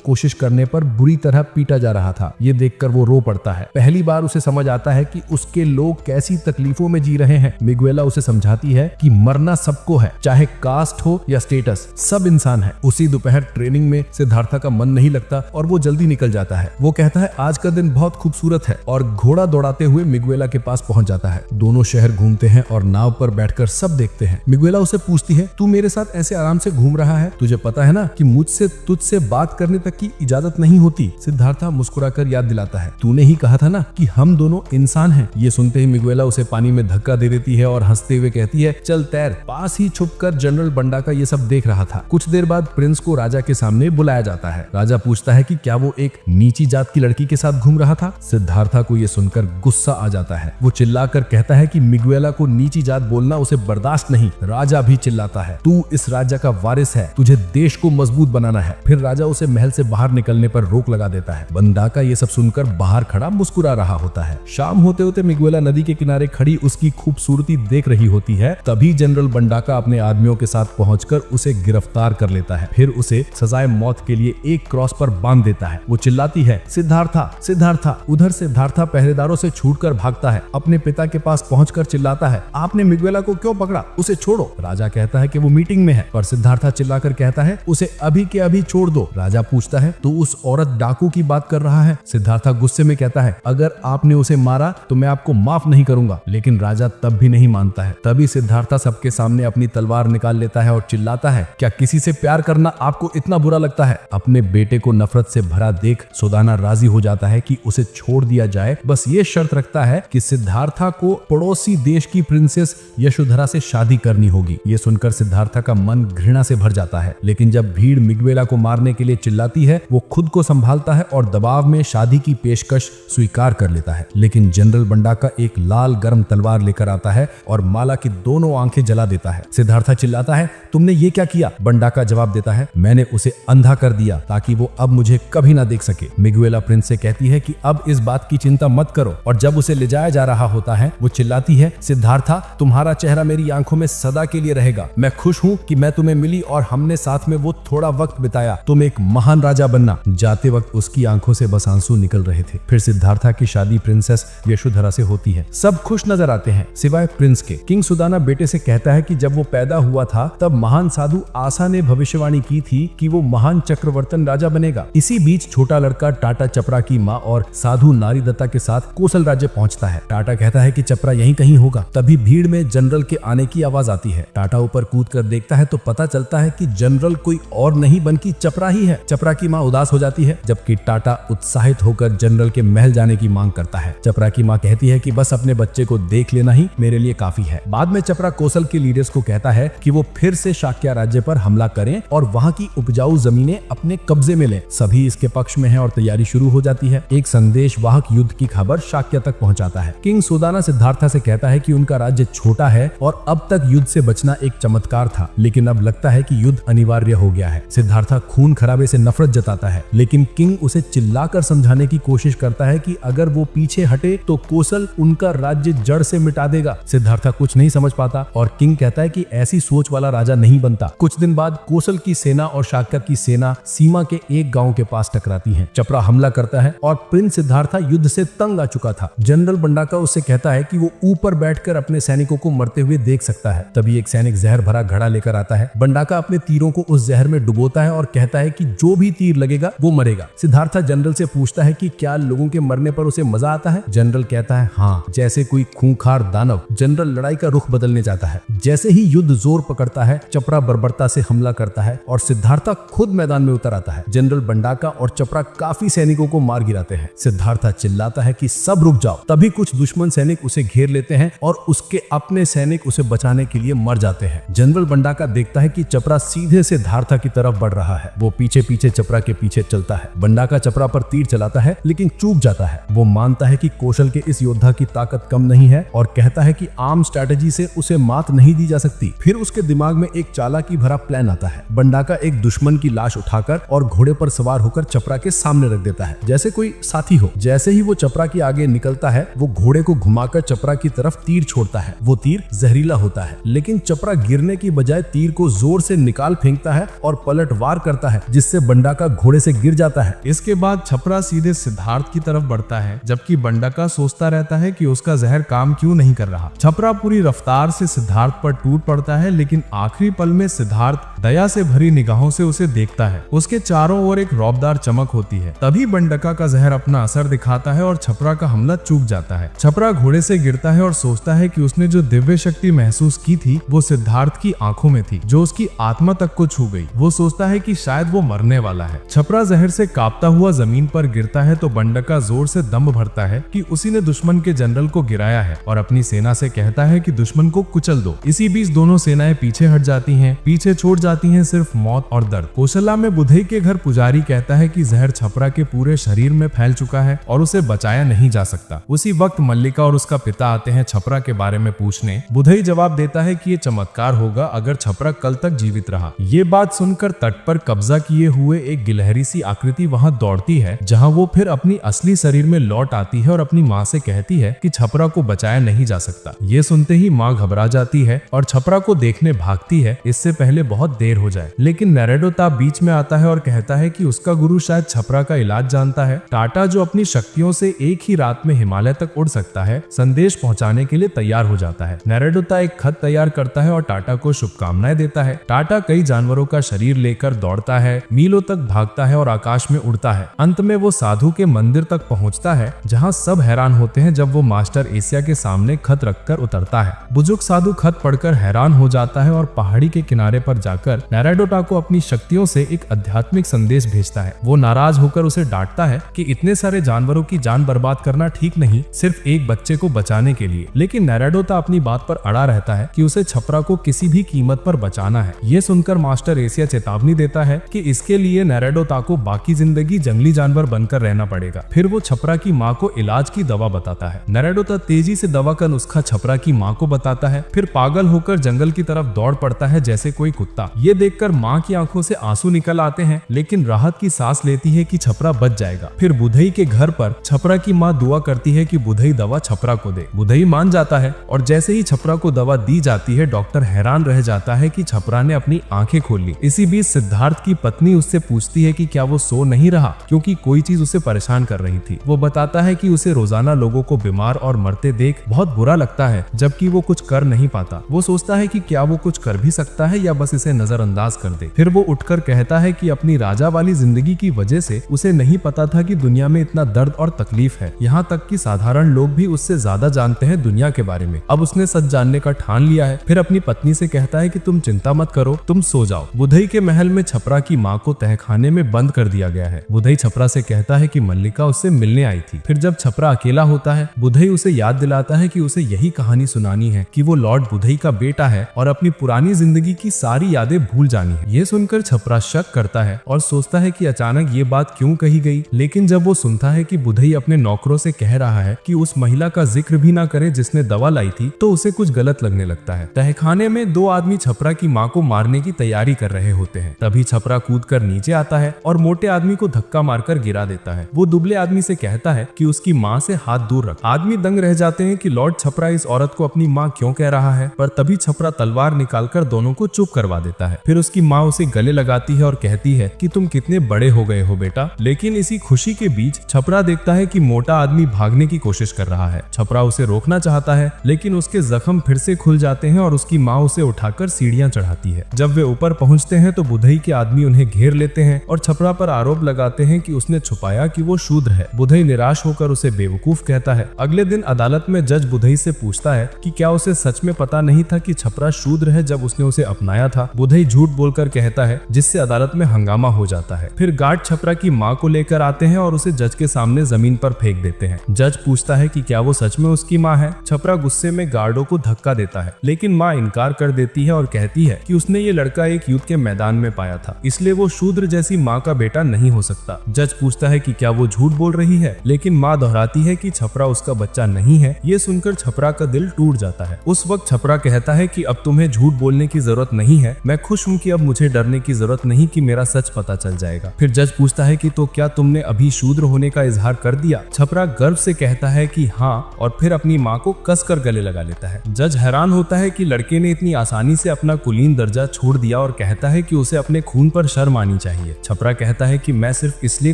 कोशिश करने पर बुरी तरह पीटा जा रहा था। ये देखकर वो रो पड़ता है। पहली बार उसे समझ आता है कि उसके लोग कैसी तकलीफों में जी रहे हैं। मिगुएला उसे समझाती है कि मरना सबको है, चाहे कास्ट हो या स्टेटस, सब इंसान है। उसी दोपहर ट्रेनिंग में सिद्धार्था का मन नहीं लगता और वो जल्दी निकल जाता है। वो कहता है आज का दिन बहुत खूबसूरत है और घोड़ा दौड़ाते हुए मिगुएला के पास पहुंच जाता है। दोनों शहर घूमते हैं और नाव पर बैठकर सब देखते हैं। मिगुएला उसे पूछती है, तू मेरे साथ ऐसे आराम से घूम रहा है, तुझे पता है ना कि मुझसे तुझसे बात करने तक की इजाजत नहीं होती। सिद्धार्था मुस्कुराकर याद दिलाता है, तूने ही कहा था ना कि हम दोनों इंसान हैं। ये सुनते ही मिगुएला उसे पानी में धक्का दे देती है और हंसते हुए कहती है, चल तैर। पास ही छुपकर जनरल बंडाका ये सब देख रहा था। कुछ देर बाद प्रिंस को राजा के सामने बुलाया जाता है। राजा पूछता है कि क्या वो एक नीची जात की लड़की के साथ घूम रहा था। सिद्धार्था को ये सुनकर गुस्सा आ जाता है। वो चिल्लाकर कहता है कि मिगुएला को नीची जात बोलना उसे बर्दाश्त नहीं। राजा भी चिल्लाता है, तू इस राजा का वारिस है, तुझे देश को मजबूत बनाना है। फिर राजा उसे महल से बाहर निकलने पर रोक लगा देता है। बंडाका ये सब सुनकर बाहर खड़ा मुस्कुरा रहा होता है। शाम होते होते मिगुएला नदी के किनारे खड़ी उसकी खूबसूरती देख रही होती है। तभी जनरल बंडाका अपने आदमियों के साथ पहुंचकर उसे गिरफ्तार कर लेता है। फिर उसे सजाए मौत के लिए एक क्रॉस पर बांध देता है। वो चिल्लाती है, सिद्धार्था सिद्धार्था। उधर सिद्धार्था पहरेदारों से छूटकर भागता है। अपने पिता के पास पहुंचकर चिल्लाता है, आपने मिगुएला को क्यों पकड़ा? उसे छोड़ो। राजा कहता है कि वो मीटिंग में है, पर सिद्धार्था चिल्लाकर कहता है, उसे अभी के अभी छोड़ दो। राजा पूछता है, तू उस औरत डाकू की बात कर रहा है? सिद्धार्था गुस्से में कहता है, अगर आपने उसे मारा तो मैं आपको माफ नहीं करूंगा। लेकिन राजा तब भी नहीं मानता है। तभी सिद्धार्था सबके सामने अपनी तलवार निकाल लेता है और चिल्लाता है, क्या किसी से प्यार करना आपको इतना बुरा लगता है? अपने बेटे को नफरत से भरा देख सुदाना राजी हो जाता है कि उसे छोड़ दिया जाए। बस ये शर्त रखता है कि सिद्धार्था को पड़ोसी देश की प्रिंसेस यशोधरा से शादी करनी होगी। ये सुनकर सिद्धार्था का मन घृणा से भर जाता है। लेकिन जब भीड़ मिगुएला को मारने के लिए चिल्लाती है, वो खुद को संभालता है और दबाव में शादी की पेशकश स्वीकार कर लेता है। लेकिन जनरल बंडाका एक लाल गर्म तलवार लेकर आता है और माला की दोनों आंखें जला देता है। सिद्धार्था चिल्लाता है, तुमने ये क्या किया? बंडाका जवाब देता है, मैंने उसे अंधा कर दिया ताकि वो अब मुझे कभी ना देख सके। मिगुएला प्रिंस से कहती है कि अब इस बात की चिंता मत करो। और जब उसे ले जाया जा रहा होता है, वो चिल्लाती है, सिद्धार्था तुम्हारा चेहरा मेरी आंखों में सदा के लिए रहेगा। मैं खुश हूँ कि मैं तुम्हें मिली और हमने साथ में वो थोड़ा वक्त बिताया। तुम एक महान राजा बनना। जाते वक्त उसकी आंखों से बस आंसू निकल रहे थे। फिर सिद्धार्था की शादी प्रिंसेस यशोधरा से होती है। सब खुश नजर आते हैं सिवाय प्रिंस के। किंग सुदाना बेटे से कहता है कि जब वो पैदा हुआ था तब महान साधु आसा ने भविष्यवाणी की थी कि वो महान चक्रवर्तन राजा बनेगा। इसी बीच छोटा लड़का टाटा चपरा की माँ और साधु नारीदत्ता के साथ कोसल राज्य पहुंचता है। टाटा कहता है कि चपरा यहीं कहीं होगा। तभी भीड़ में जनरल के आने की आवाज आती है। टाटा ऊपर कूद कर देखता है तो पता चलता है कि जनरल कोई और नहीं बल्कि चपरा ही है। चपरा की माँ उदास हो जाती है, जबकि टाटा उत्साहित होकर जनरल के महल जाने की मांग करता है। चपरा की माँ कहती है कि बस अपने बच्चे को देख लेना ही मेरे लिए काफी है। बाद में चपरा कोसल के लीडर्स को कहता है कि वो फिर से शाक्य राज्य पर हमला करें और वहाँ की उपजाऊ जमीनें अपने कब्जे में लें। सभी इसके पक्ष में है और तैयारी शुरू हो जाती है। एक संदेश वाहक युद्ध की खबर शाक्य तक पहुंचाता है। किंग सुदाना सिद्धार्था से कहता है कि उनका राज्य छोटा है और अब तक युद्ध से बचना एक चमत्कार था, लेकिन अब लगता है कि युद्ध अनिवार्य हो गया है। सिद्धार्था खून खराबे से नफरत जताता है, लेकिन किंग उसे चिल्लाकर समझाने की कोशिश करता है कि अगर वो पीछे हटे तो कोसल उनका राज्य जड़ से मिटा देगा। सिद्धार्था कुछ नहीं समझ पाता और किंग कहता है कि ऐसी सोच वाला राजा नहीं बनता। कुछ दिन बाद कोसल की सेना और शाक्य की सेना सीमा के एक गांव के पास टकराती है। चपरा हमला करता है और प्रिंस सिद्धार्था युद्ध से तंग आ चुका था। जनरल बंडाका उससे कहता है कि वो ऊपर बैठकर अपने सैनिकों को मरते हुए देख सकता है। तभी एक सैनिक जहर भरा घड़ा लेकर आता है। बंडाका अपने तीरों को उस जहर में डुबोता है और कहता है कि जो भी तीर लगेगा वो मरेगा। सिद्धार्था जनरल से पूछता है कि क्या लोगों के मरने पर उसे मजा आता है? जनरल कहता है, हाँ, जैसे कोई खूंखार दानव। जनरल लड़ाई का रुख बदलने जाता है। जैसे ही युद्ध जोर पकड़ता है, चपरा बर्बरता से हमला करता है और सिद्धार्था खुद मैदान में उतर आता है। जनरल बंडाका और चपरा काफी सैनिकों को मार गिराते हैं। सिद्धार्था चिल्लाता है कि सब रुक जाओ। तभी कुछ दुश्मन सैनिक उसे घेर लेते हैं और उसके अपने सैनिक उसे बचाने के लिए मर जाते हैं। जनरल बंडाका देखता है कि चपरा सीधे सिद्धार्था की तरफ बढ़ रहा रहा है। वो पीछे पीछे चपरा के पीछे चलता है। बंडाका चपरा पर तीर चलाता है लेकिन चूक जाता है। वो मानता है कि कौशल के इस योद्धा की ताकत कम नहीं है और कहता है कि आम स्ट्रैटेजी से उसे मात नहीं दी जा सकती। फिर उसके दिमाग में एक चालाकी भरा प्लान आता है। बंडाका एक दुश्मन की लाश उठाकर और घोड़े पर सवार होकर चपरा के सामने रख देता है जैसे कोई साथी हो। जैसे ही वो चपरा के आगे निकलता है वो घोड़े को घुमाकर चपरा की तरफ तीर छोड़ता है। वो तीर जहरीला होता है लेकिन चपरा गिरने की बजाय तीर को जोर से निकाल फेंकता है और पलटवार करता है जिससे बंडाका घोड़े से गिर जाता है। इसके बाद छपरा सीधे सिद्धार्थ की तरफ बढ़ता है जबकि बंडाका सोचता रहता है कि उसका जहर काम क्यों नहीं कर रहा। छपरा पूरी रफ्तार से सिद्धार्थ पर टूट पड़ता है लेकिन आखिरी पल में सिद्धार्थ दया से भरी निगाहों से उसे देखता है। उसके चारों ओर एक रौबदार चमक होती है। तभी बंडाका का जहर अपना असर दिखाता है और छपरा का हमला चूक जाता है। छपरा घोड़े से गिरता है और सोचता है कि उसने जो दिव्य शक्ति महसूस की थी वो सिद्धार्थ की आंखों में थी जो उसकी आत्मा तक को छू गई। वो सोचता है कि शायद वो मरने वाला है। छपरा जहर से कांपता हुआ जमीन पर गिरता है तो बंडाका जोर से दम भरता है कि उसी ने दुश्मन के जनरल को गिराया है और अपनी सेना से कहता है कि दुश्मन को कुचल दो। इसी बीच दोनों सेनाएं पीछे हट जाती हैं। पीछे छोड़ जाती हैं सिर्फ मौत और दर्द। कौशला में बुधई के घर पुजारी कहता है कि जहर छपरा के पूरे शरीर में फैल चुका है और उसे बचाया नहीं जा सकता। उसी वक्त मल्लिका और उसका पिता आते हैं छपरा के बारे में पूछने। बुधई जवाब देता है कि ये चमत्कार होगा अगर छपरा कल तक जीवित रहा। ये बात सुनकर तट पर कब्जा किए हुए एक गिलहरी सी आकृति वहां दौड़ती है जहां वो फिर अपनी असली शरीर में लौट आती है और अपनी माँ से कहती है कि छपरा को बचाया नहीं जा सकता। ये सुनते ही माँ घबरा जाती है और छपरा को देखने भागती है इससे पहले बहुत देर हो जाए। लेकिन नरेडोता बीच में आता है और कहता है कि उसका गुरु शायद छपरा का इलाज जानता है। टाटा जो अपनी शक्तियों से एक ही रात में हिमालय तक उड़ सकता है संदेश पहुंचाने के लिए तैयार हो जाता है। नरेडोता एक खत तैयार करता है और टाटा को शुभकामनाएं देता है। टाटा कई जानवरों का शरीर लेकर दौड़ता है, मीलों तक भागता है और आकाश में उड़ता है। अंत में वो साधु के मंदिर तक पहुंचता है जहां सब हैरान होते हैं जब वो मास्टर एशिया के सामने खत रखकर उतरता है। बुजुर्ग साधु खत पढ़कर हैरान हो जाता है और पहाड़ी के किनारे पर जाकर नरेडोटा को अपनी शक्तियों से एक आध्यात्मिक संदेश भेजता है। वो नाराज होकर उसे डांटता है कि इतने सारे जानवरों की जान बर्बाद करना ठीक नहीं, सिर्फ एक बच्चे को बचाने के लिए। लेकिन नरेडोता अपनी बात पर अड़ा रहता है कि उसे छपरा को किसी भी कीमत पर बचाना है। ये सुनकर मास्टर एशिया चेतावनी देता है कि इसके लिए नरेडोता को बाकी जिंदगी जंगली जानवर बनकर रहना पड़ेगा। फिर वो छपरा की माँ को इलाज की दवा बताता है। नरेडोता तेजी से दवा का नुस्खा छपरा की माँ को बताता है, फिर पागल होकर जंगल की तरफ दौड़ पड़ता है जैसे कोई कुत्ता। ये देखकर माँ की आंखों से आंसू निकल आते हैं लेकिन राहत की सांस लेती है कि छपरा बच जाएगा। फिर बुधई के घर पर छपरा की माँ दुआ करती है कि बुधई दवा छपरा को दे। बुधई मान जाता है और जैसे ही छपरा को दवा दी जाती है डॉक्टर हैरान रह जाता है कि छपरा ने अपनी आंखें खोल ली। इसी बीच सिद्धार्थ की पत्नी उससे पूछती है कि क्या वो सो नहीं रहा क्योंकि कोई चीज उसे परेशान कर रही थी। वो बताता है कि उसे रोजाना लोगों को बीमार और मरते देख बहुत बुरा लगता है जबकि वो कुछ कर नहीं पाता। वो सोचता है कि क्या वो कुछ कर भी सकता है या बस इसे नजरअंदाज कर दे। फिर वो उठकर कहता है कि अपनी राजा वाली जिंदगी की वजह से उसे नहीं पता था कि दुनिया में इतना दर्द और तकलीफ है। यहाँ तक कि साधारण लोग भी उससे ज्यादा जानते हैं दुनिया के बारे में। अब उसने सच जानने का ठान लिया है। फिर अपनी पत्नी से कहता है कि तुम चिंता मत करो, तुम सो जाओ। बुधई के महल में छपरा की माँ को तहखाने में बंद कर दिया गया है। बुधई छपरा से कहता है कि मल्लिका उससे मिलने आई थी। फिर जब छपरा अकेला होता है बुधई उसे याद दिलाता है कि उसे यही कहानी सुनानी है कि वो लॉर्ड बुधई का बेटा है और अपनी पुरानी जिंदगी की सारी यादें भूल जानी है। ये सुनकर छपरा शक करता है और सोचता है कि अचानक ये बात क्यों कही गई। लेकिन जब वो सुनता है कि बुधई अपने नौकरों से कह रहा है कि उस महिला का जिक्र भी ना करे जिसने दवा लाई थी तो उसे कुछ गलत लगने लगता है। तहखाने में दो आदमी छपरा की माँ को मारने की तैयारी कर रहे होते हैं। तभी छपरा कूदकर नीचे आता है और मोटे आदमी को धक्का मारकर गिरा देता है। वो दुबले आदमी से कहता है कि उसकी माँ से हाथ दूर रख। आदमी दंग रह जाते हैं कि लॉर्ड छपरा इस औरत को अपनी माँ क्यों कह रहा है, पर तभी छपरा तलवार निकालकर दोनों को चुप करवा देता है। फिर उसकी माँ उसे गले लगाती है और कहती है कि तुम कितने बड़े हो गए हो बेटा। लेकिन इसी खुशी के बीच छपरा देखता है कि मोटा आदमी भागने की कोशिश कर रहा है। छपरा उसे रोकना चाहता है लेकिन उसके जख्म फिर से खुल जाते हैं और उसकी माँ उसे उठाकर सीढ़ियां चढ़ाती है। जब वे ऊपर पहुंचते हैं तो बुधई के आदमी उन्हें घेर लेते हैं और छपरा पर आरोप लगाते हैं कि उसने छुपाया कि वो शूद्र है। बुधई निराश होकर उसे बेवकूफ कहता है। अगले दिन अदालत में जज बुधई से पूछता है कि क्या उसे सच में पता नहीं था कि छपरा शूद्र है जब उसने उसे अपनाया था। बुधई बुधई झूठ बोलकर कहता है, जिससे अदालत में हंगामा हो जाता है। फिर गार्ड छपरा की माँ को लेकर आते हैं और उसे जज के सामने जमीन पर फेंक देते हैं। जज पूछता है कि क्या वो सच में उसकी माँ है। छपरा गुस्से में गार्डों को धक्का देता है, लेकिन माँ इनकार कर देती है और कहती है कि उसने ये लड़का एक युद्ध के मैदान में पाया था, इसलिए वो शूद्र जैसी माँ का बेटा नहीं हो सकता। जज पूछता है कि क्या वो झूठ बोल रही है, लेकिन माँ दोहराती है कि छपरा उसका बच्चा नहीं है। ये सुनकर छपरा का दिल टूट जाता है। उस वक्त छपरा कहता है कि अब तुम्हें झूठ बोलने की जरूरत नहीं है, मैं खुश हूँ कि अब मुझे डरने की जरूरत नहीं कि मेरा सच पता चल जाएगा। फिर जज पूछता है कि तो क्या तुमने अभी शूद्र होने का इजहार कर दिया? छपरा गर्व से कहता है कि हाँ, और फिर अपनी माँ को कसकर गले लगा लेता है। जज हैरान होता है कि लड़के ने इतनी आसानी से अपना कुलीन दर्जा छोड़ दिया और कहता है कि उसे अपने खून पर शर्म आनी चाहिए। छपरा कहता है कि मैं सिर्फ इसलिए